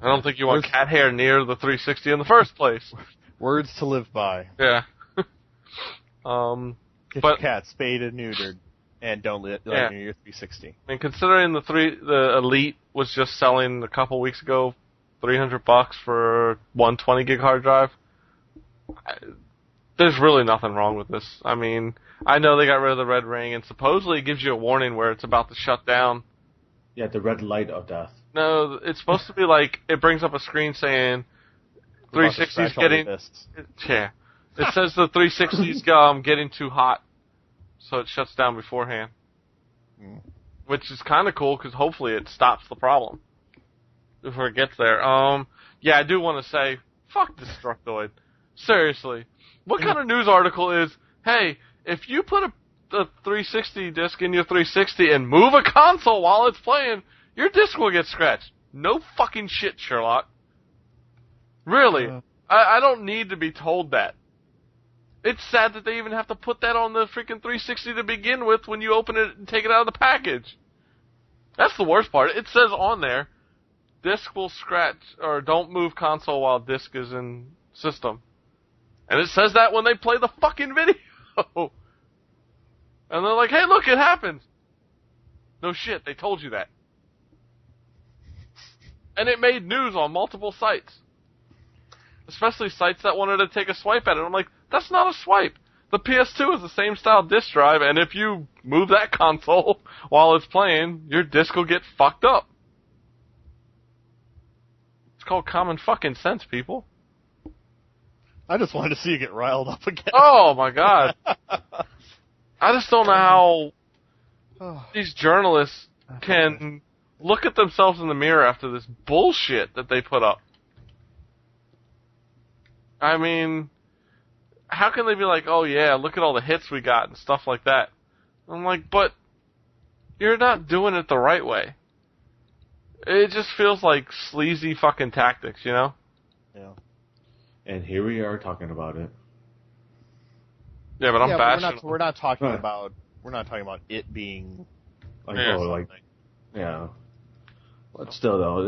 don't think you want cat hair near the 360 in the first place. Words to live by. Yeah. Get your cat spayed and neutered, and don't let near your 360. And considering the Elite was just selling a couple weeks ago, $300 for 120 gig hard drive, there's really nothing wrong with this. I mean, I know they got rid of the red ring, and supposedly it gives you a warning where it's about to shut down. Yeah, the red light of death. No, it's supposed to be like, it brings up a screen saying 360's getting... Yeah. It says the 360's getting too hot, so it shuts down beforehand. Which is kind of cool, because hopefully it stops the problem before it gets there. Yeah, I do want to say, fuck Destructoid. Seriously. What kind of news article is, hey, if you put a 360 disc in your 360 and move a console while it's playing, your disc will get scratched. No fucking shit, Sherlock. Really. I don't need to be told that. It's sad that they even have to put that on the freaking 360 to begin with when you open it and take it out of the package. That's the worst part. It says on there, disc will scratch, or don't move console while disc is in system. And it says that when they play the fucking video. And they're like, hey, look, it happens. No shit, they told you that. And it made news on multiple sites. Especially sites that wanted to take a swipe at it. I'm like, that's not a swipe. The PS2 is the same style disc drive, and if you move that console while it's playing, your disc will get fucked up. It's called common fucking sense, people. I just wanted to see you get riled up again. Oh, my God. I just don't know how these journalists can look at themselves in the mirror after this bullshit that they put up. I mean, how can they be like, oh yeah, look at all the hits we got and stuff like that? I'm like, but you're not doing it the right way. It just feels like sleazy fucking tactics, you know? Yeah. And here we are talking about it. Yeah, but I'm bashing. We're not talking about it being like, yeah. But still, though,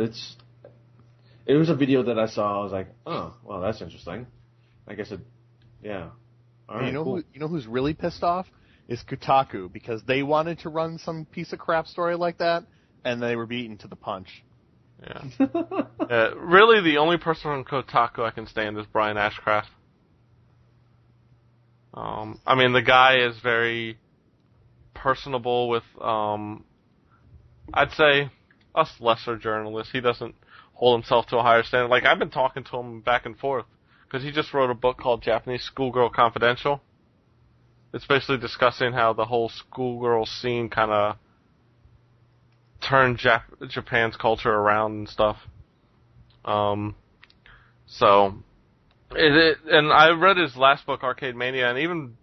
it was a video that I saw. I was like, oh, well, that's interesting. I guess yeah. All right, cool. You know who's really pissed off? Is Kotaku, because they wanted to run some piece of crap story like that, and they were beaten to the punch. Yeah. Really, the only person on Kotaku I can stand is Brian Ashcraft. I mean, the guy is very personable with, I'd say, us lesser journalists. He doesn't hold himself to a higher standard. Like, I've been talking to him back and forth, because he just wrote a book called Japanese Schoolgirl Confidential. It's basically discussing how the whole schoolgirl scene kind of turned Japan's culture around and stuff. And I read his last book, Arcade Mania, and even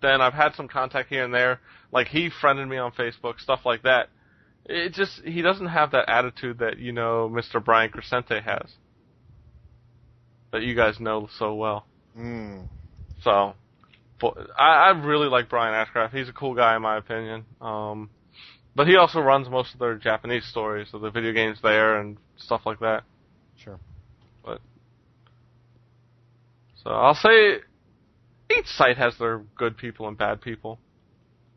then I've had some contact here and there. Like, he friended me on Facebook, stuff like that. He doesn't have that attitude that, you know, Mr. Brian Crescente has. That you guys know so well. So, I really like Brian Ashcraft. He's a cool guy in my opinion. But he also runs most of their Japanese stories, so the video games there and stuff like that. Sure. But so I'll say each site has their good people and bad people.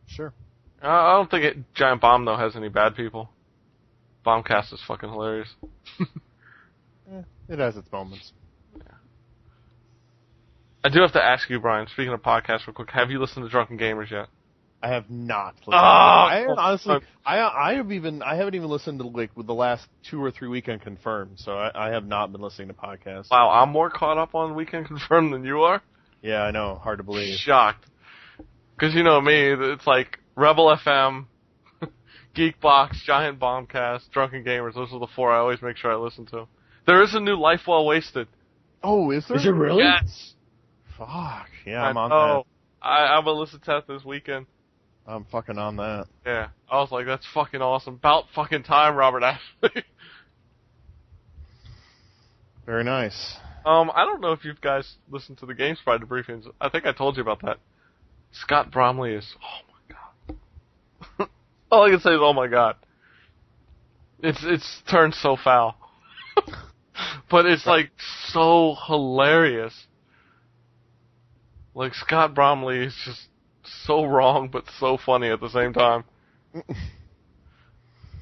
Sure. I don't think Giant Bomb, though, has any bad people. Bombcast is fucking hilarious. It has its moments. Yeah. I do have to ask you, Brian, speaking of podcasts real quick, have you listened to Drunken Gamers yet? I have not listened. Honestly, I haven't even listened to like with the last 2 or 3 Weekend Confirmed, so I have not been listening to podcasts. Wow, I'm more caught up on Weekend Confirmed than you are? Yeah, I know. Hard to believe. Shocked. Because you know me, it's like Rebel FM, Geekbox, Giant Bombcast, Drunken Gamers. Those are the 4 I always make sure I listen to. There is a new Life Well Wasted. Oh, is there? Is it really? Yes. Fuck. Yeah, I'm on that. I'm gonna listen to that this weekend. I'm fucking on that. Yeah. I was like, that's fucking awesome. About fucking time, Robert Ashley. Very nice. I don't know if you guys listened to the GameSpot debriefings. I think I told you about that. Scott Bromley is, oh my god. All I can say is, oh my god. It's turned so foul. But it's like so hilarious. Like Scott Bromley is just so wrong but so funny at the same time.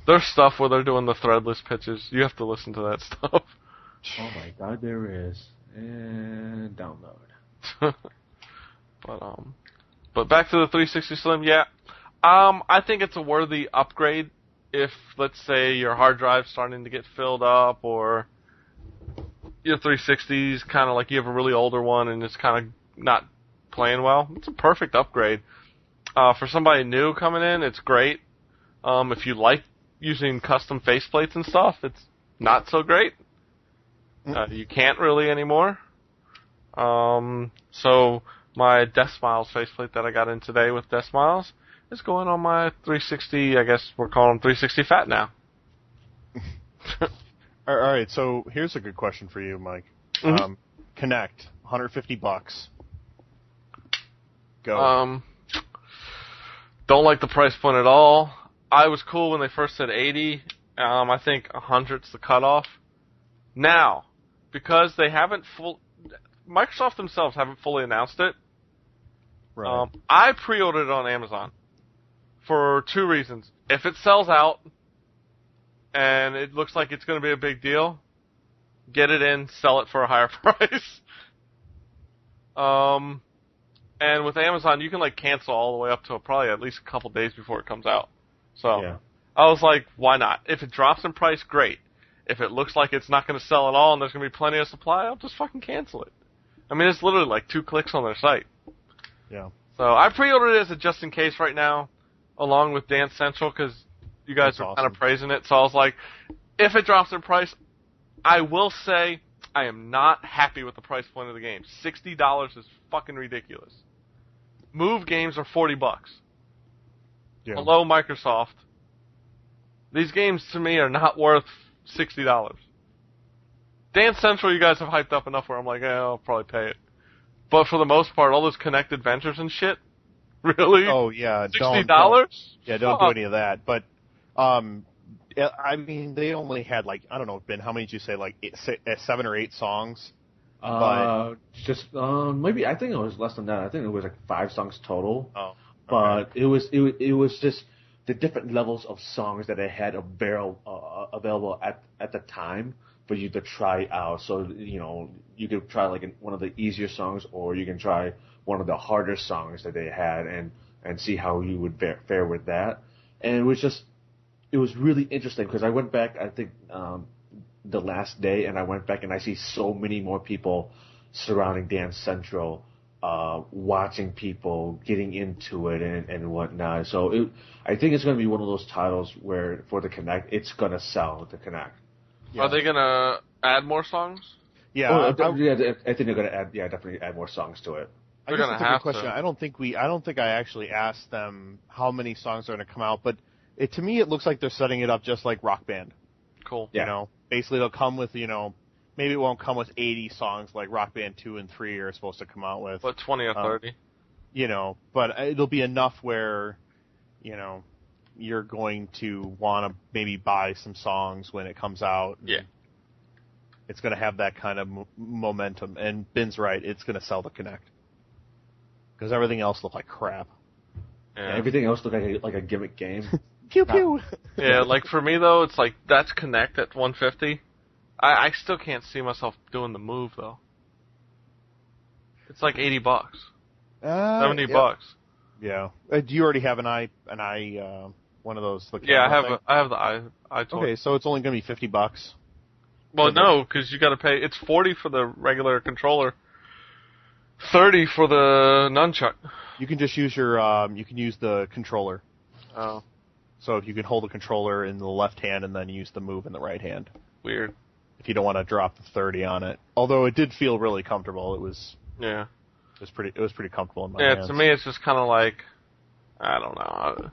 There's stuff where they're doing the threadless pitches. You have to listen to that stuff. Oh my god, there is. And download. But back to the 360 Slim, yeah. I think it's a worthy upgrade if, let's say, your hard drive's starting to get filled up, or your 360's kind of like you have a really older one and it's kind of not playing well. It's a perfect upgrade. For somebody new coming in, it's great. If you like using custom faceplates and stuff, it's not so great. You can't really anymore. So my Death Smiles faceplate that I got in today with Death Smiles is going on my 360, I guess we're calling them 360 Fat now. All right, so here's a good question for you, Mike. Mm-hmm. Kinect, $150. Go. Don't like the price point at all. I was cool when they first said 80. I think 100's the cutoff. Now, because they haven't Microsoft themselves haven't fully announced it. Right. I pre-ordered it on Amazon for 2 reasons. If it sells out and it looks like it's going to be a big deal, get it in, sell it for a higher price. And with Amazon, you can like cancel all the way up to probably at least a couple days before it comes out. So Yeah. I was like, why not? If it drops in price, great. If it looks like it's not going to sell at all and there's going to be plenty of supply, I'll just fucking cancel it. I mean, it's literally like 2 clicks on their site. Yeah. So I pre-ordered it as a just in case right now, along with Dance Central, because you guys are kind of praising it. So I was like, if it drops in price, I will say I am not happy with the price point of the game. $60 is fucking ridiculous. Move games are $40. Yeah. Hello, Microsoft. These games to me are not worth $60. Dance Central, you guys have hyped up enough where I'm like, I'll probably pay it. But for the most part, all those Kinect adventures and shit, really? Oh yeah, $60? Don't do any of that. But I mean, they only had like, I don't know, Ben, how many did you say? Like 7 or 8 songs. Just maybe I think it was less than that. I think it was like 5 songs total. Oh, okay. But it was just the different levels of songs that they had available at the time for you to try out. So you could try like one of the easier songs, or you can try one of the harder songs that they had, and see how you would fare with that. And it was really interesting because I went back, I think the last day, and I went back and I see so many more people surrounding Dance Central, watching people getting into it and whatnot. So I think it's going to be one of those titles where for the Kinect, it's going to sell the Kinect. Yeah. Are they going to add more songs? Yeah, I think they're going to definitely add more songs to it. They're going to have question. to. I don't think I actually asked them how many songs are going to come out, but to me it looks like they're setting it up just like Rock Band. Cool. Yeah. Basically they'll come with, maybe it won't come with 80 songs like Rock Band 2 and 3 are supposed to come out with. But 20 or 30. But it'll be enough where, you're going to want to maybe buy some songs when it comes out. Yeah. It's going to have that kind of momentum. And Ben's right, it's going to sell the Kinect. Because everything else looked like crap. Yeah. Everything else looked like a gimmick game. Pew pew. Yeah, like for me though, it's like that's Kinect at $150. I still can't see myself doing the move though. It's like $80, $70. Yeah. Do you already have one of those? Yeah, I have the I. Okay, so it's only going to be $50. Well, no, because you got to pay. It's $40 for the regular controller, $30 for the nunchuck. You can just use your you can use the controller. Oh, So if you can hold the controller in the left hand and then use the move in the right hand. weird. If you don't want to drop the 30 on it. Although it did feel really comfortable. It was pretty comfortable in my hands. To me it's just kind of like, I don't know.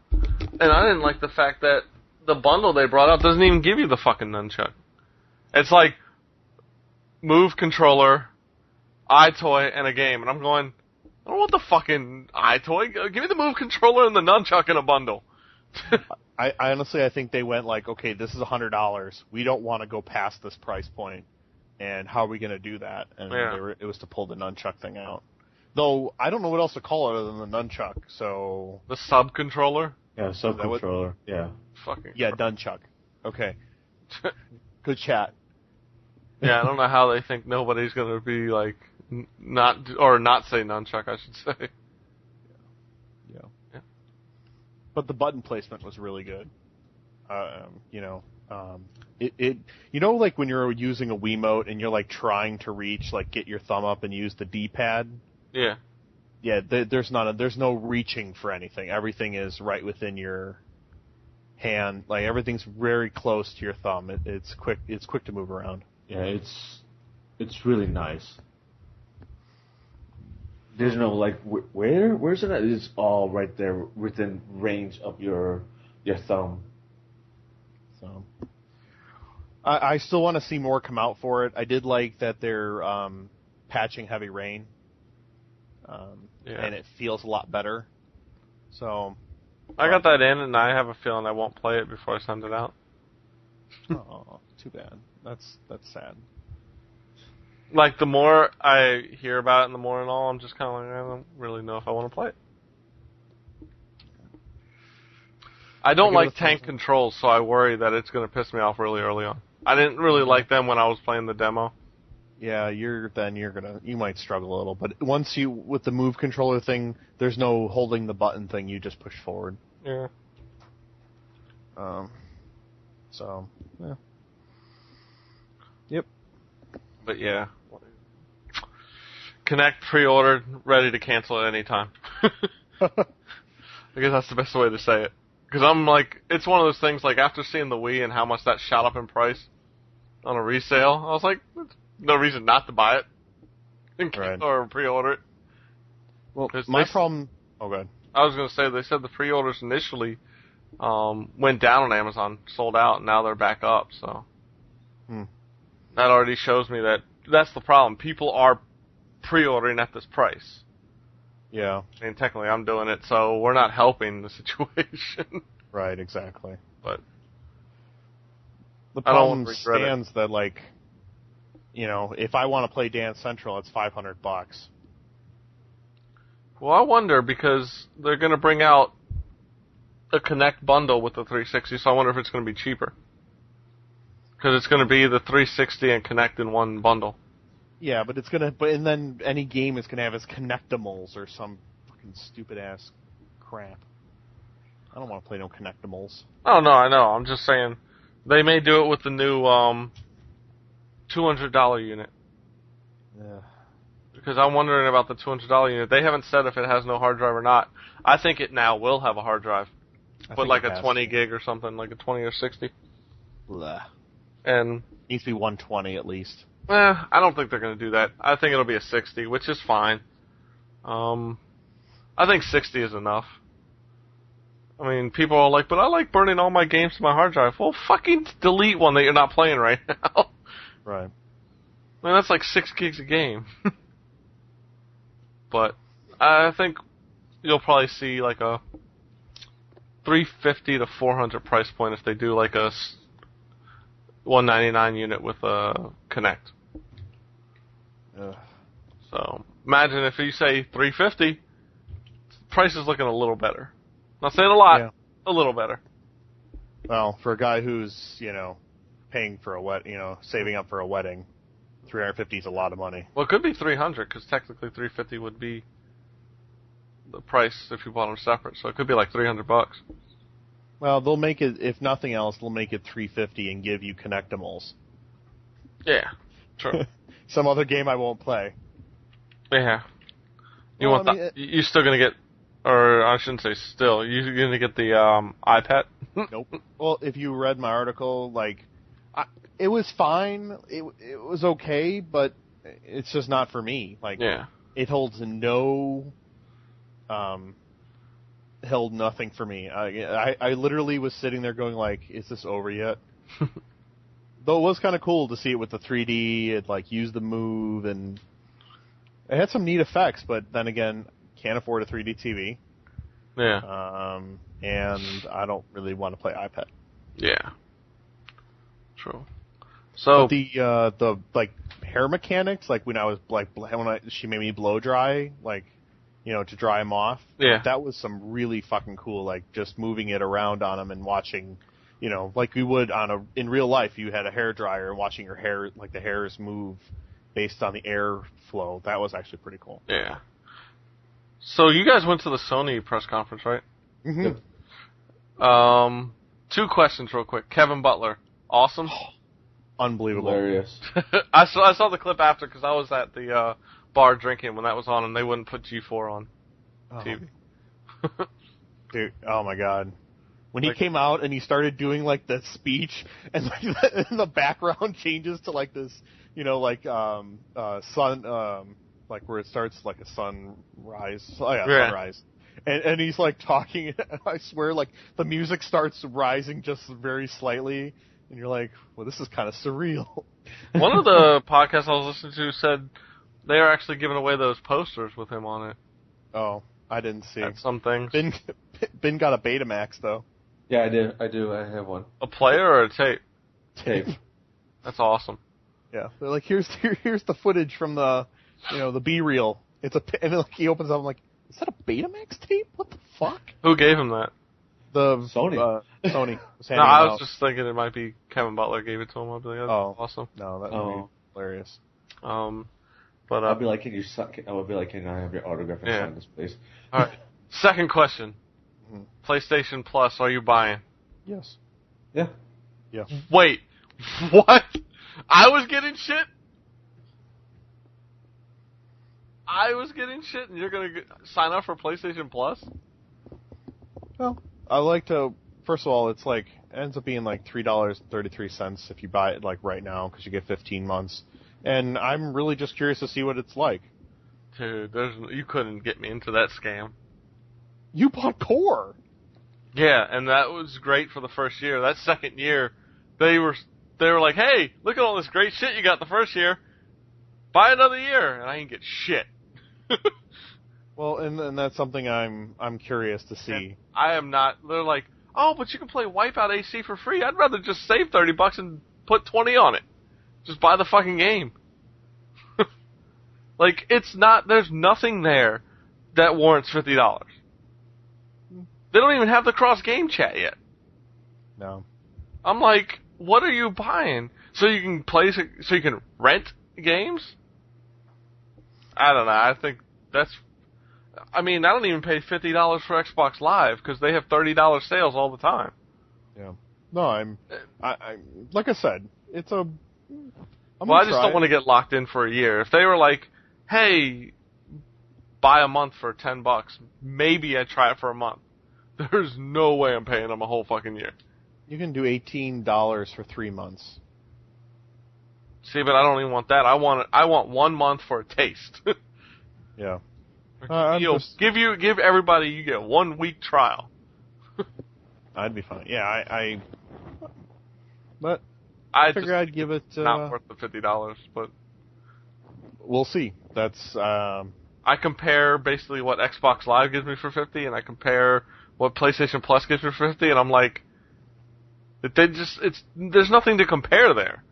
And I didn't like the fact that the bundle they brought out doesn't even give you the fucking nunchuck. It's like, move controller, iToy, and a game. And I'm going, I don't want the fucking iToy. Give me the move controller and the nunchuck in a bundle. I honestly, I think they went like, okay, this is $100. We don't want to go past this price point, and how are we going to do that? And it was to pull the nunchuck thing out. Though I don't know what else to call it other than the nunchuck. So the sub controller. Yeah, sub controller. Yeah. Fucking. Yeah, nunchuck. Okay. Good chat. Yeah, I don't know how they think nobody's going to be like not say nunchuck. I should say. Yeah. But the button placement was really good. Like when you're using a Wiimote and you're like trying to reach, like get your thumb up and use the D-pad. Yeah. Yeah. There's no reaching for anything. Everything is right within your hand. Like everything's very close to your thumb. It's quick. It's quick to move around. Yeah, it's really nice. There's no like where's it at? It's all right there within range of your thumb. So I still want to see more come out for it. I did like that they're patching Heavy Rain, and it feels a lot better. So I got that in, and I have a feeling I won't play it before I send it out. Oh, too bad. That's sad. Like, the more I hear about it and the more and all, I'm just kind of like, I don't really know if I want to play it. I don't like tank controls, so I worry that it's going to piss me off really early on. I didn't really like them when I was playing the demo. Yeah, you might struggle a little, but once with the move controller thing, there's no holding the button thing, you just push forward. Yeah. So, yeah. Yep. But yeah. Kinect pre-ordered, ready to cancel at any time. I guess that's the best way to say it. Because I'm like, it's one of those things, like, after seeing the Wii and how much that shot up in price on a resale, I was like, no reason not to buy it. Or pre-order it. Well, my problem... Oh, go ahead. I was going to say, they said the pre-orders initially went down on Amazon, sold out, and now they're back up, so... That already shows me that that's the problem. People are pre-ordering at this price. Yeah. I mean, technically I'm doing it, so we're not helping the situation. Right, exactly. But the problem stands that, like, if I want to play Dance Central, it's $500. Well, I wonder, because they're going to bring out a Kinect bundle with the 360, so I wonder if it's going to be cheaper. Because it's going to be the 360 and Kinect in one bundle. Yeah, but and then any game is going to have its Kinectimals or some fucking stupid ass crap. I don't want to play no Kinectimals. Oh, no, I know. I'm just saying, they may do it with the new $200 unit. Yeah. Because I'm wondering about the $200 unit. They haven't said if it has no hard drive or not. I think it now will have a hard drive. But like a 20 gig or something, like a 20 or 60. Blah. And needs to be 120 at least. I don't think they're going to do that. I think it'll be a 60, which is fine. I think 60 is enough. I mean, people are like, but I like burning all my games to my hard drive. Well, fucking delete one that you're not playing right now. Right. I mean, that's like 6 gigs a game. But I think you'll probably see like a $350 to $400 price point if they do like a $199 unit with a Kinect. So imagine if you say $350, price is looking a little better. Not saying a lot, a little better. Well, for a guy who's paying for saving up for a wedding, $350 is a lot of money. Well, it could be $300 because technically $350 would be the price if you bought them separate. So it could be like $300. Well, they'll make it, if nothing else, they'll make it $350 and give you Kinectimals. Yeah, true. Some other game I won't play. Yeah. You're still going to get Or I shouldn't say still. You're going to get the iPad? Nope. Well, if you read my article, like, it was fine. It was okay, but it's just not for me. Like, Yeah. it holds held nothing for me. I literally was sitting there going like, is this over yet? Though it was kind of cool to see it with the 3D. It like used the move and it had some neat effects. But then again, can't afford a 3D TV. Yeah. And I don't really want to play iPad. Yeah. True. So but the like hair mechanics, like when I was like she made me blow dry, like, you know, to dry them off. Yeah. That was some really fucking cool, like just moving it around on them and watching, you know, like you would in real life. You had a hair dryer and watching your hair, like the hairs move based on the air flow. That was actually pretty cool. Yeah. So you guys went to the Sony press conference, right? Mm-hmm. 2 questions real quick. Kevin Butler, awesome. Unbelievable. Hilarious. I saw the clip after because I was at the bar drinking when that was on, and they wouldn't put G4 on TV. Dude, oh my god. When he came out and he started doing like the speech and like the background changes to like this, you know, like sun, like where it starts like a sunrise. Oh yeah, Yeah. sunrise. And he's like talking. I swear, like the music starts rising just very slightly, and you're like, well, this is kind of surreal. One of the podcasts I was listening to said they are actually giving away those posters with him on it. Oh, I didn't see. At some things. Ben got a Betamax though. Yeah, I do. I have one. A player or a tape? Tape. That's awesome. Yeah, they're like, here's the footage from the, you know, the B-reel. And then, like, he opens up, I'm like, is that a Betamax tape? What the fuck? Who gave him that? The Sony. Sony was No, handing I it was out. just thinking it might be Kevin Butler gave it to him. I'd be like, that's awesome. No, that would be hilarious. But I'll be like, can I have your autograph and sign this, please? All right. Second question. Mhm. PlayStation Plus, are you buying? Yes. Yeah. Yeah. Wait, what? I was getting shit? And you're going to sign up for PlayStation Plus? Well, I like to. First of all, it's like ends up being like $3.33 if you buy it like right now because you get 15 months, and I'm really just curious to see what it's like. Dude, you couldn't get me into that scam. You bought Core. Yeah, and that was great for the first year. That second year, they were like, hey, look at all this great shit you got the first year. Buy another year, and I didn't get shit. Well, and that's something I'm curious to see. And I am not. They're like, oh, but you can play Wipeout AC for free. I'd rather just save $30 and put 20 on it. Just buy the fucking game. Like, it's not. There's nothing there that warrants $50. They don't even have the cross game chat yet. No. I'm like, what are you buying? So you can play, so you can rent games? I don't know. I think that's. I mean, I don't even pay $50 for Xbox Live because they have $30 sales all the time. Yeah. No, I'm like I said, it's a. I just don't want to get locked in for a year. If they were like, hey, buy a month for $10, maybe I'd try it for a month. There's no way I'm paying them a whole fucking year. You can do $18 for 3 months. See, but I don't even want that. I want 1 month for a taste. Yeah. Give everybody, you get 1 week trial. I'd be fine. Yeah, but I figure I'd give it. Not worth the $50, but we'll see. That's. I compare basically what Xbox Live gives me for $50, and I compare what PlayStation Plus gives me for $50, and I'm like, there's nothing to compare there.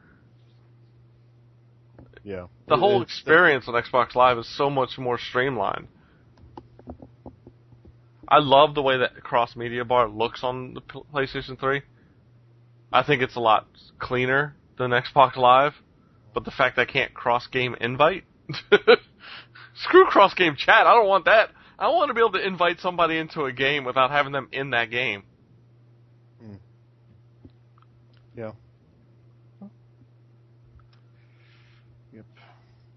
Yeah. The whole experience on Xbox Live is so much more streamlined. I love the way that cross-media bar looks on the PlayStation 3. I think it's a lot cleaner than Xbox Live, but the fact that I can't cross-game invite? Screw cross-game chat, I don't want that. I want to be able to invite somebody into a game without having them in that game. Yeah. Yep.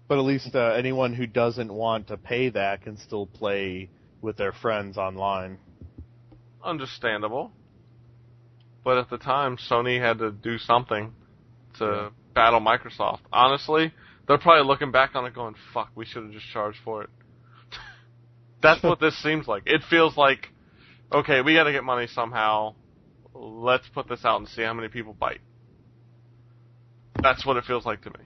But at least anyone who doesn't want to pay that can still play with their friends online. Understandable. But at the time, Sony had to do something to battle Microsoft. Honestly, they're probably looking back on it going, fuck, we should have just charged for it. That's what this seems like. It feels like, okay, we gotta get money somehow. Let's put this out and see how many people bite. That's what it feels like to me.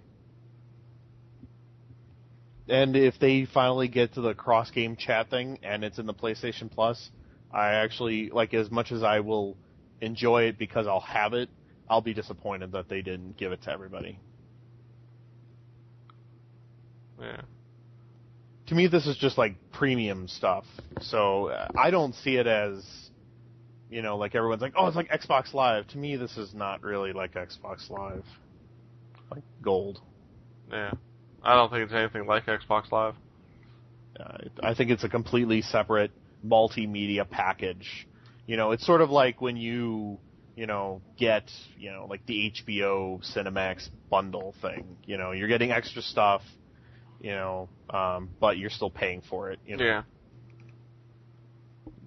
And if they finally get to the cross-game chat thing and it's in the PlayStation Plus, I actually, like, as much as I will enjoy it because I'll have it, I'll be disappointed that they didn't give it to everybody. Yeah. To me, this is just, like, premium stuff. So I don't see it as, you know, like everyone's like, oh, it's like Xbox Live. To me, this is not really like Xbox Live. Like gold. Yeah. I don't think it's anything like Xbox Live. I think it's a completely separate multimedia package. You know, it's sort of like when you get, like the HBO Cinemax bundle thing. You know, you're getting extra stuff, but you're still paying for it. Yeah.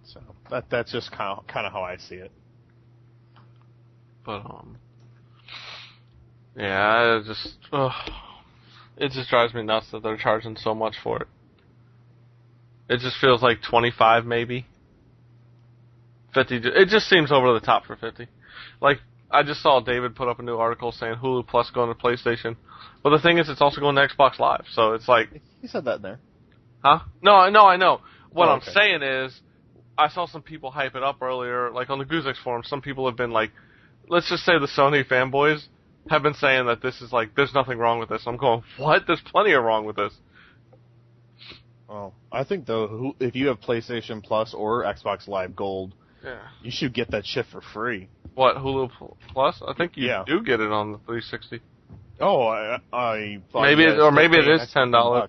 So that's just kind of how I see it. But yeah, it just drives me nuts that they're charging so much for it. It just feels like 25 maybe. 50. It just seems over the top for 50. Like, I just saw David put up a new article saying Hulu Plus going to PlayStation. But the thing is, it's also going to Xbox Live. So it's like... He said that in there. Huh? No, I know. What Oh, I'm okay. saying is, I saw some people hype it up earlier. Like, on the Guzix forum, some people have been like, let's just say the Sony fanboys have been saying that this is like, there's nothing wrong with this. I'm going, what? There's plenty of wrong with this. Oh, I think though, if you have PlayStation Plus or Xbox Live Gold, you should get that shit for free. What, Hulu Plus? I think you Yeah. do get it on the 360. Oh, I thought Maybe it is $10.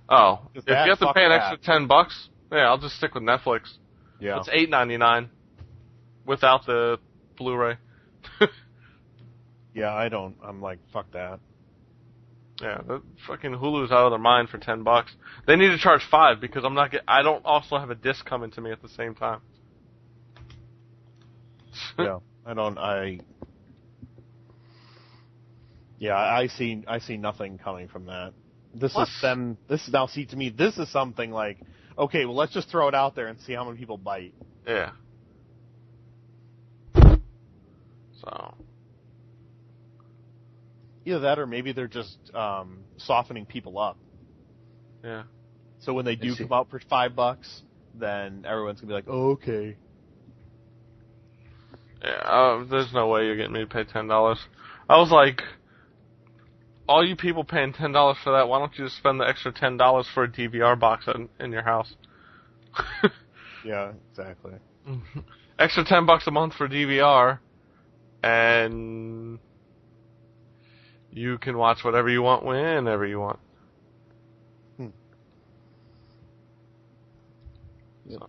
Oh, if you have to pay an extra $10, yeah, I'll just stick with Netflix. Yeah. It's $8.99 without the Blu-ray. Yeah, I'm like, fuck that. Yeah, the fucking Hulu's out of their mind for $10. They need to charge $5 because I don't also have a disc coming to me at the same time. Yeah, I see nothing coming from that. This is something like, okay, well, let's just throw it out there and see how many people bite. Yeah. So. Either that or maybe they're just softening people up. Yeah. So when they do come out for $5, then everyone's gonna be like, oh, okay. Yeah, there's no way you're getting me to pay $10. I was like, all you people paying $10 for that, why don't you just spend the extra $10 for a DVR box in your house? Yeah, exactly. Extra $10 a month for DVR, and you can watch whatever you want whenever you want. So.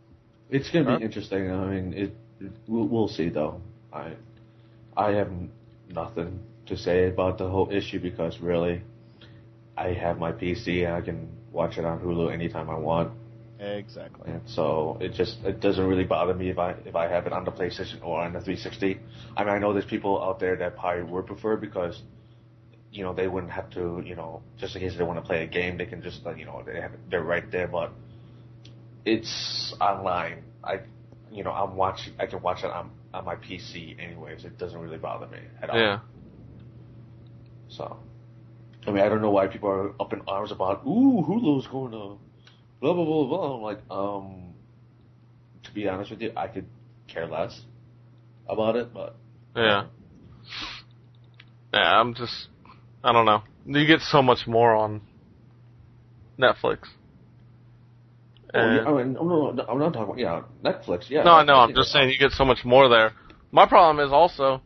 It's going to be interesting. I mean, we'll see, though. I have nothing to say about the whole issue because, really, I have my PC and I can watch it on Hulu anytime I want. Exactly. And so it doesn't really bother me if I have it on the PlayStation or on the 360. I mean, I know there's people out there that probably would prefer because, they wouldn't have to, just in case they want to play a game, they can just, they're right there. But it's online. I can watch it on my PC anyways. It doesn't really bother me at all. Yeah. So, I mean, I don't know why people are up in arms about, Hulu's going to blah, blah, blah, blah. I'm like, to be honest with you, I could care less about it, but... Yeah. Yeah, I don't know. You get so much more on Netflix. I mean, I'm not talking about, Netflix, yeah. No, I know, I'm just saying you get so much more there. My problem is also,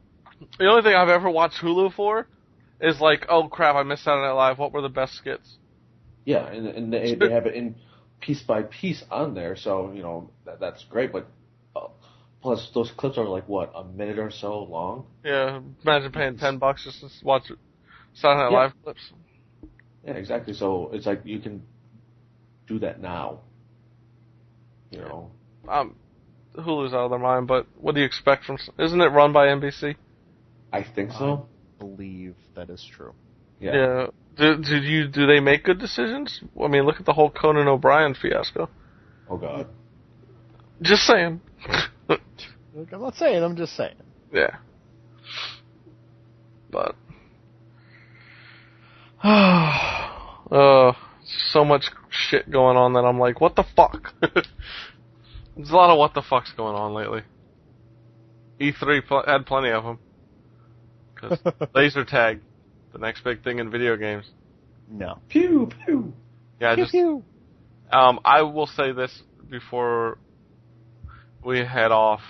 the only thing I've ever watched Hulu for is like, oh crap, I missed out on it live, what were the best skits? Yeah, and they have it in piece by piece on there, so, that's great, but plus those clips are like, what, a minute or so long? Yeah, imagine paying $10 just to watch Saturday Night Live clips. Yeah, exactly, so it's like you can do that now. You know. Hulu's out of their mind, but what do you expect from... Isn't it run by NBC? I think so. I believe that is true. Yeah. Do they make good decisions? I mean, look at the whole Conan O'Brien fiasco. Oh, God. Just saying. Look, I'm not saying, I'm just saying. Yeah. But... so much shit going on that I'm like, what the fuck? There's a lot of what the fucks going on lately. E3 had plenty of them. Because laser tag, the next big thing in video games. No. Pew, pew. Yeah, Pew, pew. I will say this before we head off.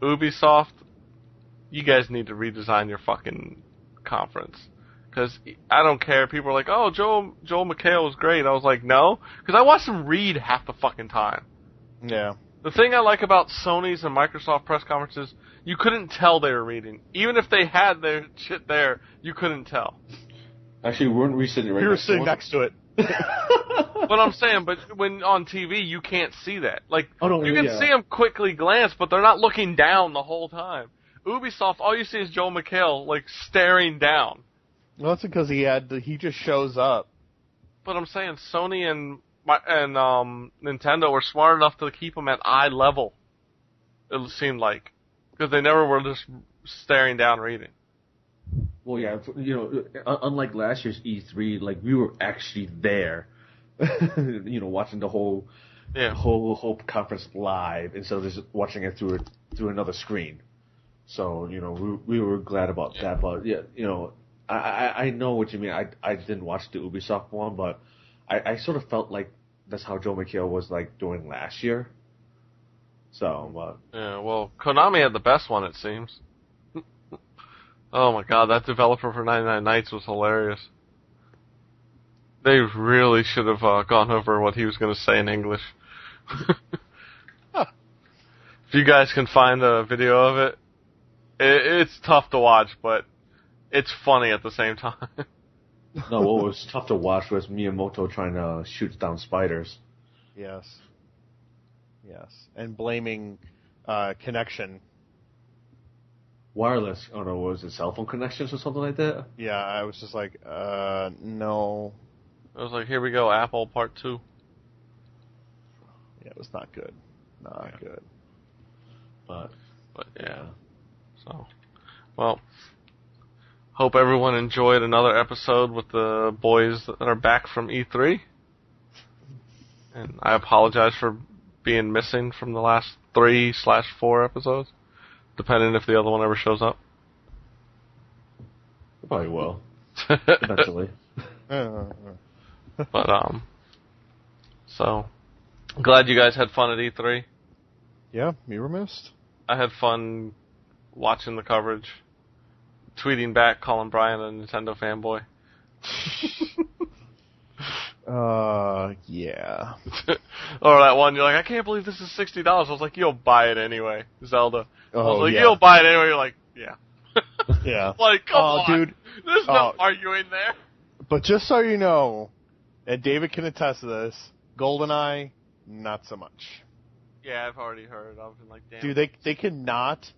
Ubisoft, you guys need to redesign your fucking conference. Because I don't care. People are like, oh, Joel McHale was great. I was like, no. Because I watched him read half the fucking time. Yeah. The thing I like about Sony's and Microsoft press conferences, you couldn't tell they were reading. Even if they had their shit there, you couldn't tell. Actually, weren't we sitting right We were next to sitting one? next to it. But I'm saying, but when on TV, you can't see that. Like, Oh, no, you can yeah. see them quickly glance, but they're not looking down the whole time. Ubisoft, all you see is Joel McHale, like, staring down. Well, that's because he just shows up. But I'm saying Sony and Nintendo were smart enough to keep him at eye level. It seemed like, because they never were just staring down reading. Well, yeah, you know, unlike last year's E3, like, we were actually there, you know, watching the whole conference live instead of just watching it through another screen. So, you know, we were glad about that. But yeah, you know, I know what you mean. I didn't watch the Ubisoft one, but I sort of felt like that's how Joe McHale was like doing last year. So, but yeah, well, Konami had the best one, it seems. Oh my god, that developer for 99 Nights was hilarious. They really should have gone over what he was going to say in English. If you guys can find a video of it, it's tough to watch, but it's funny at the same time. no, what was tough to watch was Miyamoto trying to shoot down spiders. Yes. And blaming connection. Wireless, oh no, was it cell phone connections or something like that? Yeah, I was just like, no. It was like, here we go, Apple Part 2. Yeah, it was not good. Not good. But yeah. So, well, hope everyone enjoyed another episode with the boys that are back from E3. And I apologize for being missing from the last 3/4 episodes, depending if the other one ever shows up. You probably will. Eventually. But, so, glad you guys had fun at E3. Yeah, you were missed. I had fun watching the coverage, tweeting back, calling Brian a Nintendo fanboy. Yeah. Or that one, you're like, I can't believe this is $60. I was like, you'll buy it anyway, Zelda. I was like, yeah. you'll buy it anyway. You're like, yeah. Yeah. Like, come on. Dude. There's no arguing there. But just so you know, and David can attest to this, GoldenEye, not so much. Yeah, I've already heard. I've been like, damn. Dude, they cannot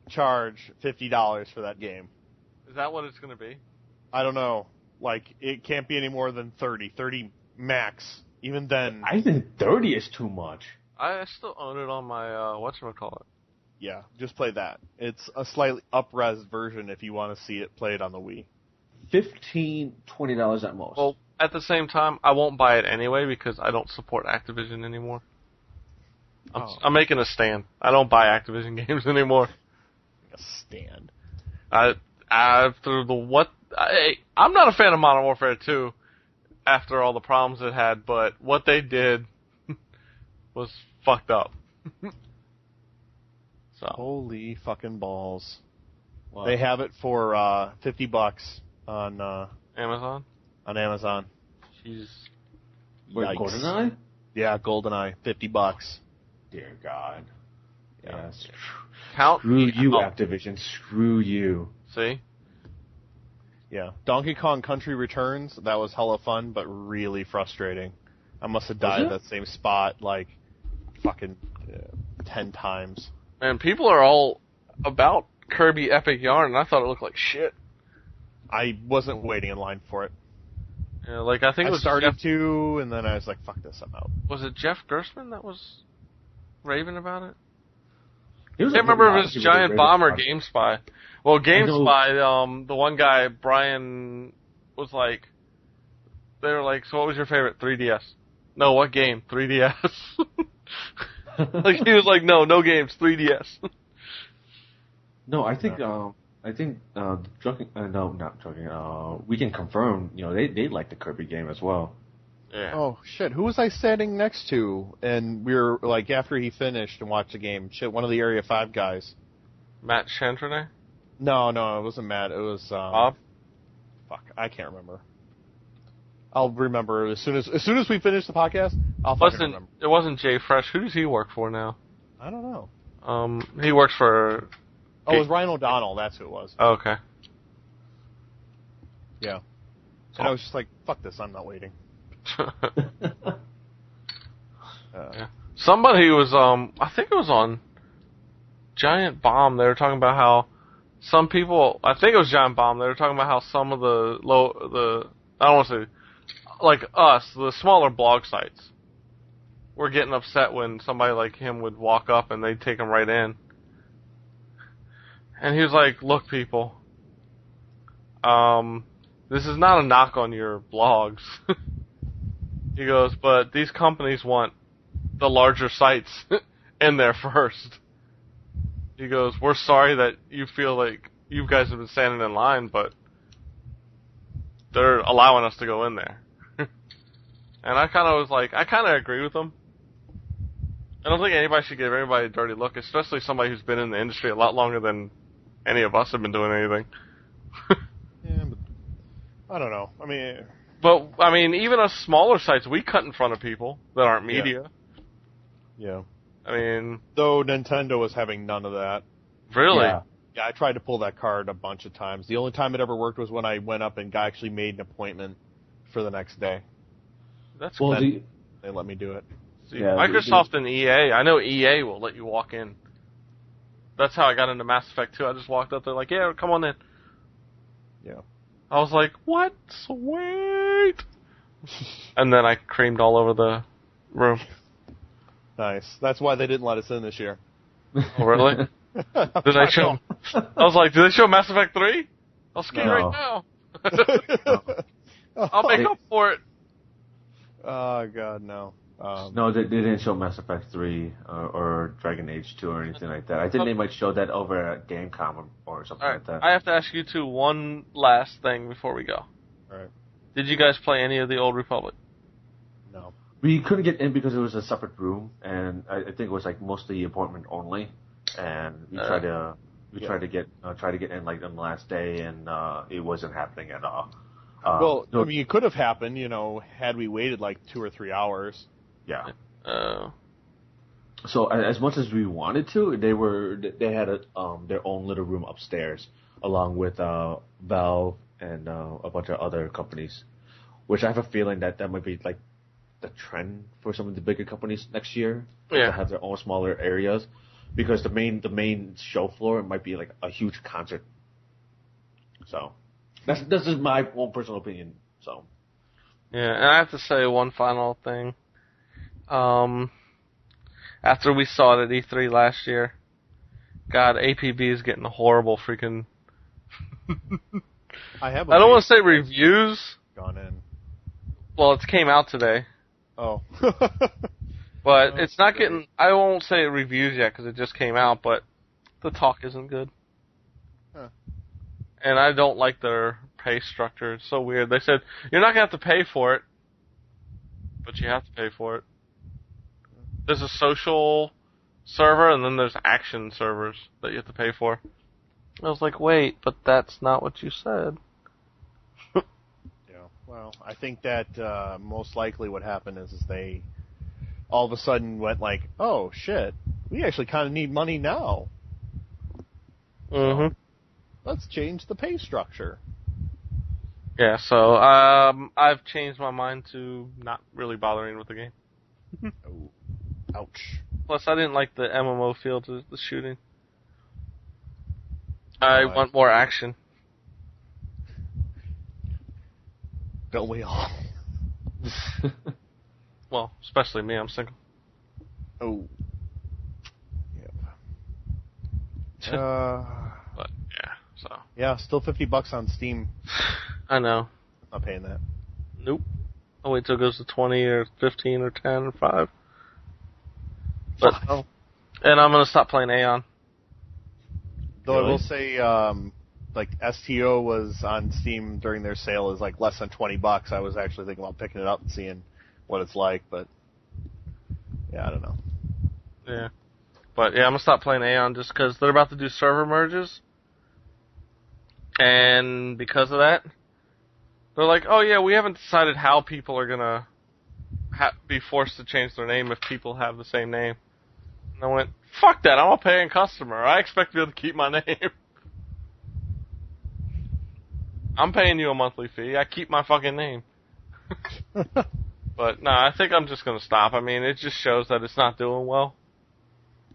charge $50 for that game. Is that what it's going to be? I don't know. Like, it can't be any more than 30 max. Even then. I think 30 is too much. I still own it on my, whatchamacallit. Yeah, just play that. It's a slightly up-res version if you want to see it played on the Wii. $15, $20 at most. Well, at the same time, I won't buy it anyway because I don't support Activision anymore. I'm making a stand. I don't buy Activision games anymore. A stand. I'm not a fan of Modern Warfare 2 after all the problems it had, but what they did was fucked up. So Holy fucking balls. Wow. They have it for $50 on Amazon? On Amazon. Jeez. Wait, GoldenEye? Yeah, GoldenEye, $50. Dear God. Yeah. Yes. Screw you, Activision. Screw you. See? Yeah. Donkey Kong Country Returns, that was hella fun, but really frustrating. I must have died at that same spot, like, fucking 10 times. And people are all about Kirby Epic Yarn, and I thought it looked like shit. I wasn't waiting in line for it. Yeah, like I think it was started to, and then I was like, "Fuck this, I'm out." Was it Jeff Gerstmann that was raving about it? I I can't remember if it was Giant Bomb or GameSpy. Well, GameSpy, the one guy, Brian, was like, they were like, so what was your favorite? 3DS. No, what game? 3DS. Like, he was like, no games, 3DS. No, I think we can confirm. They like the Kirby game as well. Yeah. Oh shit! Who was I standing next to? And we were like, after he finished and watched the game, shit, one of the Area 5 guys. Matt Chantrine? No, it wasn't Matt. It was Bob. Fuck, I can't remember. I'll remember as soon as we finish the podcast. I'll fucking remember. It wasn't Jay Fresh. Who does he work for now? I don't know. He works for. Oh, it was Ryan O'Donnell. That's who it was. Oh, okay. Yeah. And I was just like, fuck this. I'm not waiting. Yeah. Somebody was I think it was on Giant Bomb. They were talking about how some people, I think it was Giant Bomb. They were talking about how some of the I don't want to say, like us, the smaller blog sites, were getting upset when somebody like him would walk up and they'd take him right in. And he was like, "Look, people, this is not a knock on your blogs." He goes, "But these companies want the larger sites in there first." He goes, "We're sorry that you feel like you guys have been standing in line, but they're allowing us to go in there." And I kind of was like, I kind of agree with him. I don't think anybody should give everybody a dirty look, especially somebody who's been in the industry a lot longer than any of us have been doing anything. Yeah, but I don't know. I mean, even us smaller sites, we cut in front of people that aren't media. Yeah. I mean... Though Nintendo was having none of that. Really? Yeah, I tried to pull that card a bunch of times. The only time it ever worked was when I went up and actually made an appointment for the next day. That's cool. They let me do it. See, Microsoft and EA, I know EA will let you walk in. That's how I got into Mass Effect 2. I just walked up there like, yeah, come on in. Yeah. I was like, what? Sweet! And then I creamed all over the room. Nice. That's why they didn't let us in this year. Oh, really? Did they show? I was like, did they show Mass Effect 3? I'll ski right now. I'll make up for it. Oh, God, no. No, they didn't show Mass Effect 3 or Dragon Age 2 or anything like that. I think they might show that over at GameCom or something like that. I have to ask you two one last thing before we go. All right. Did you guys play any of the Old Republic? No. We couldn't get in because it was a separate room, and I think it was like mostly appointment only. And we tried to get in like on the last day, and it wasn't happening at all. Well, I mean, it could have happened, had we waited like 2 or 3 hours. Yeah. So as much as we wanted to, they had their own little room upstairs, along with Valve and a bunch of other companies, which I have a feeling that might be like the trend for some of the bigger companies next year to have their own smaller areas, because the main show floor might be like a huge concert. So that's just my own personal opinion. So yeah, and I have to say one final thing. After we saw it at E3 last year, God, APB is getting a horrible freaking. I don't want to say reviews. Gone in. Well, it came out today. Oh. But it's not getting. I won't say reviews yet because it just came out. But the talk isn't good. Huh. And I don't like their pay structure. It's so weird. They said you're not gonna have to pay for it, but you have to pay for it. There's a social server, and then there's action servers that you have to pay for. I was like, wait, but that's not what you said. Yeah, well, I think that most likely what happened is they all of a sudden went like, oh, shit, we actually kind of need money now. Mm-hmm. So, let's change the pay structure. Yeah, so I've changed my mind to not really bothering with the game. Ouch. Plus, I didn't like the MMO feel to the shooting. I want more action. Don't we all? Well, especially me, I'm single. Oh. Yep. But, yeah, so. Yeah, still $50 on Steam. I know. Not paying that. Nope. I'll wait till it goes to 20 or 15 or 10 or 5. But, and I'm going to stop playing Aeon. Though I will say, like, STO was on Steam during their sale is like less than $20. I was actually thinking about picking it up and seeing what it's like, but yeah, I don't know. Yeah. But yeah, I'm going to stop playing Aeon just because they're about to do server merges. And because of that, they're like, oh yeah, we haven't decided how people are going to be forced to change their name if people have the same name. And I went, fuck that, I'm a paying customer. I expect to be able to keep my name. I'm paying you a monthly fee. I keep my fucking name. But, no, I think I'm just going to stop. I mean, it just shows that it's not doing well.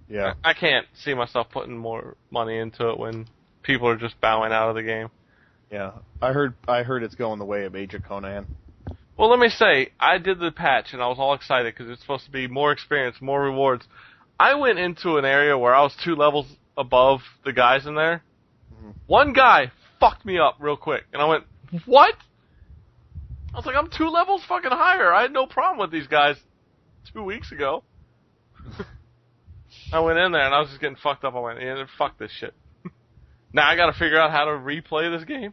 Yeah. I can't see myself putting more money into it when people are just bowing out of the game. Yeah. I heard it's going the way of Age of Conan. Well, let me say, I did the patch, and I was all excited because it's supposed to be more experience, more rewards. I went into an area where I was 2 levels above the guys in there. Mm-hmm. One guy fucked me up real quick, and I went, what? I was like, I'm 2 levels fucking higher. I had no problem with these guys 2 weeks ago. I went in there, and I was just getting fucked up. I went, yeah, fuck this shit. Now I gotta figure out how to replay this game.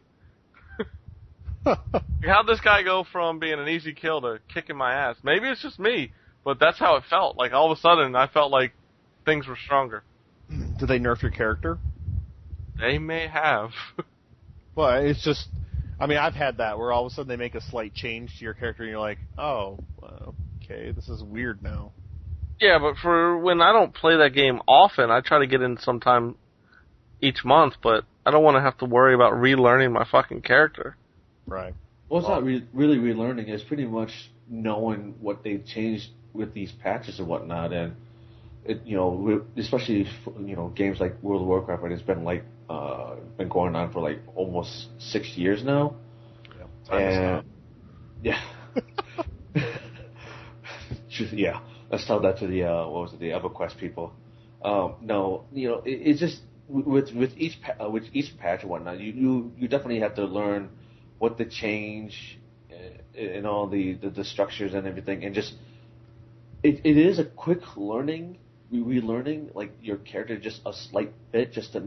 How'd this guy go from being an easy kill to kicking my ass? Maybe it's just me, but that's how it felt. Like, all of a sudden, I felt like things were stronger. Did they nerf your character? They may have. Well, it's just... I mean, I've had that, where all of a sudden they make a slight change to your character, and you're like, oh, okay, this is weird now. Yeah, but for when I don't play that game often, I try to get in sometime each month, but I don't want to have to worry about relearning my fucking character. Right. Well, it's not really relearning. It's pretty much knowing what they've changed with these patches and whatnot, and it, especially games like World of Warcraft, right? It's been like been going on for like almost 6 years now. Yeah. Yeah. Yeah. Let's tell that to the the EverQuest people. No, it's just with each patch and whatnot, you definitely have to learn what the change and all the structures and everything, and just it is a quick relearning like your character just a slight bit just to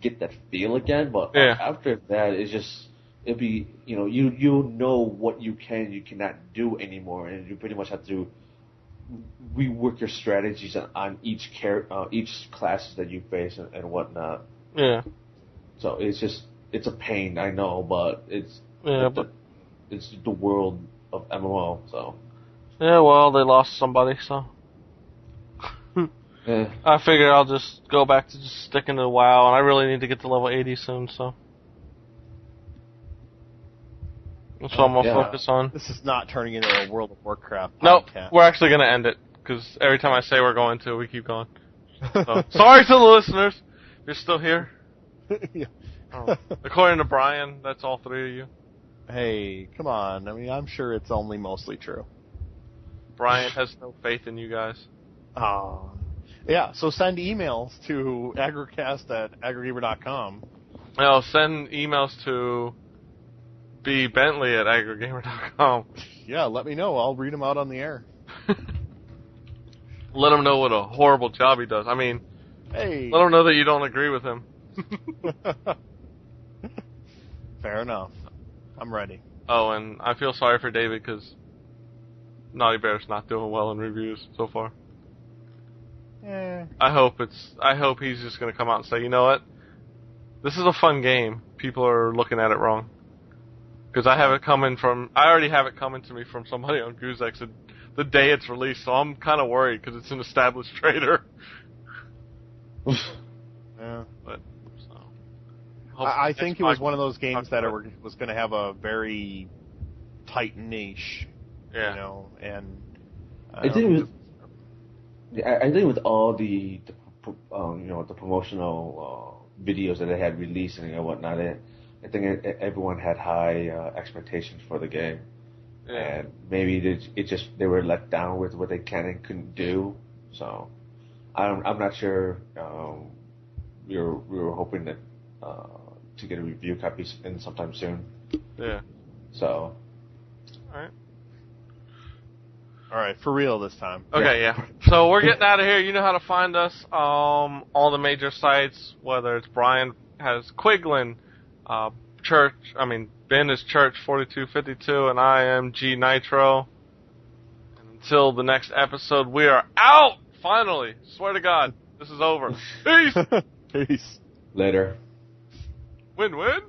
get that feel again. But after that, it'll be you know what you cannot do anymore, and you pretty much have to rework your strategies on each classes that you face and whatnot. Yeah. So it's a pain, I know, but it's the world of MMO. So. Yeah, well, they lost somebody, so. Yeah. I figure I'll just go back to just sticking to WoW, and I really need to get to level 80 soon, so. That's what I'm going to focus on. This is not turning into a World of Warcraft podcast. Nope, we're actually going to end it, because every time I say we're going to, we keep going. So, sorry to the listeners, if you're still here. Yeah. According to Brian, that's all 3 of you. Hey, come on. I mean, I'm sure it's only mostly true. Brian has no faith in you guys. Yeah, so send emails to AggroCast@AggroGamer.com. No, send emails to bbentley@AggroGamer.com. Yeah, let me know. I'll read them out on the air. Let him know what a horrible job he does. I mean, hey, let him know that you don't agree with him. Fair enough. I'm ready. Oh, and I feel sorry for David because Naughty Bear's not doing well in reviews so far. I hope he's just going to come out and say, you know what? This is a fun game. People are looking at it wrong. Because I already have it coming to me from somebody on Goozex the day it's released, so I'm kind of worried because it's an established trader. Yeah. But, so. I think it was one of those games that was going to have a very tight niche. Yeah. And I think I think with all the the promotional videos that they had released and whatnot, I think everyone had high expectations for the game, and maybe they were let down with what they can and couldn't do. So I'm not sure. We were hoping that to get a review copy in sometime soon. Yeah. So. All right, for real this time. Okay, yeah. So we're getting out of here. You know how to find us. All the major sites, whether it's Brian has Quiglin, Ben is Church 4252, and I am G Nitro. And until the next episode, we are out! Finally! Swear to God, this is over. Peace! Peace. Later. Win-win?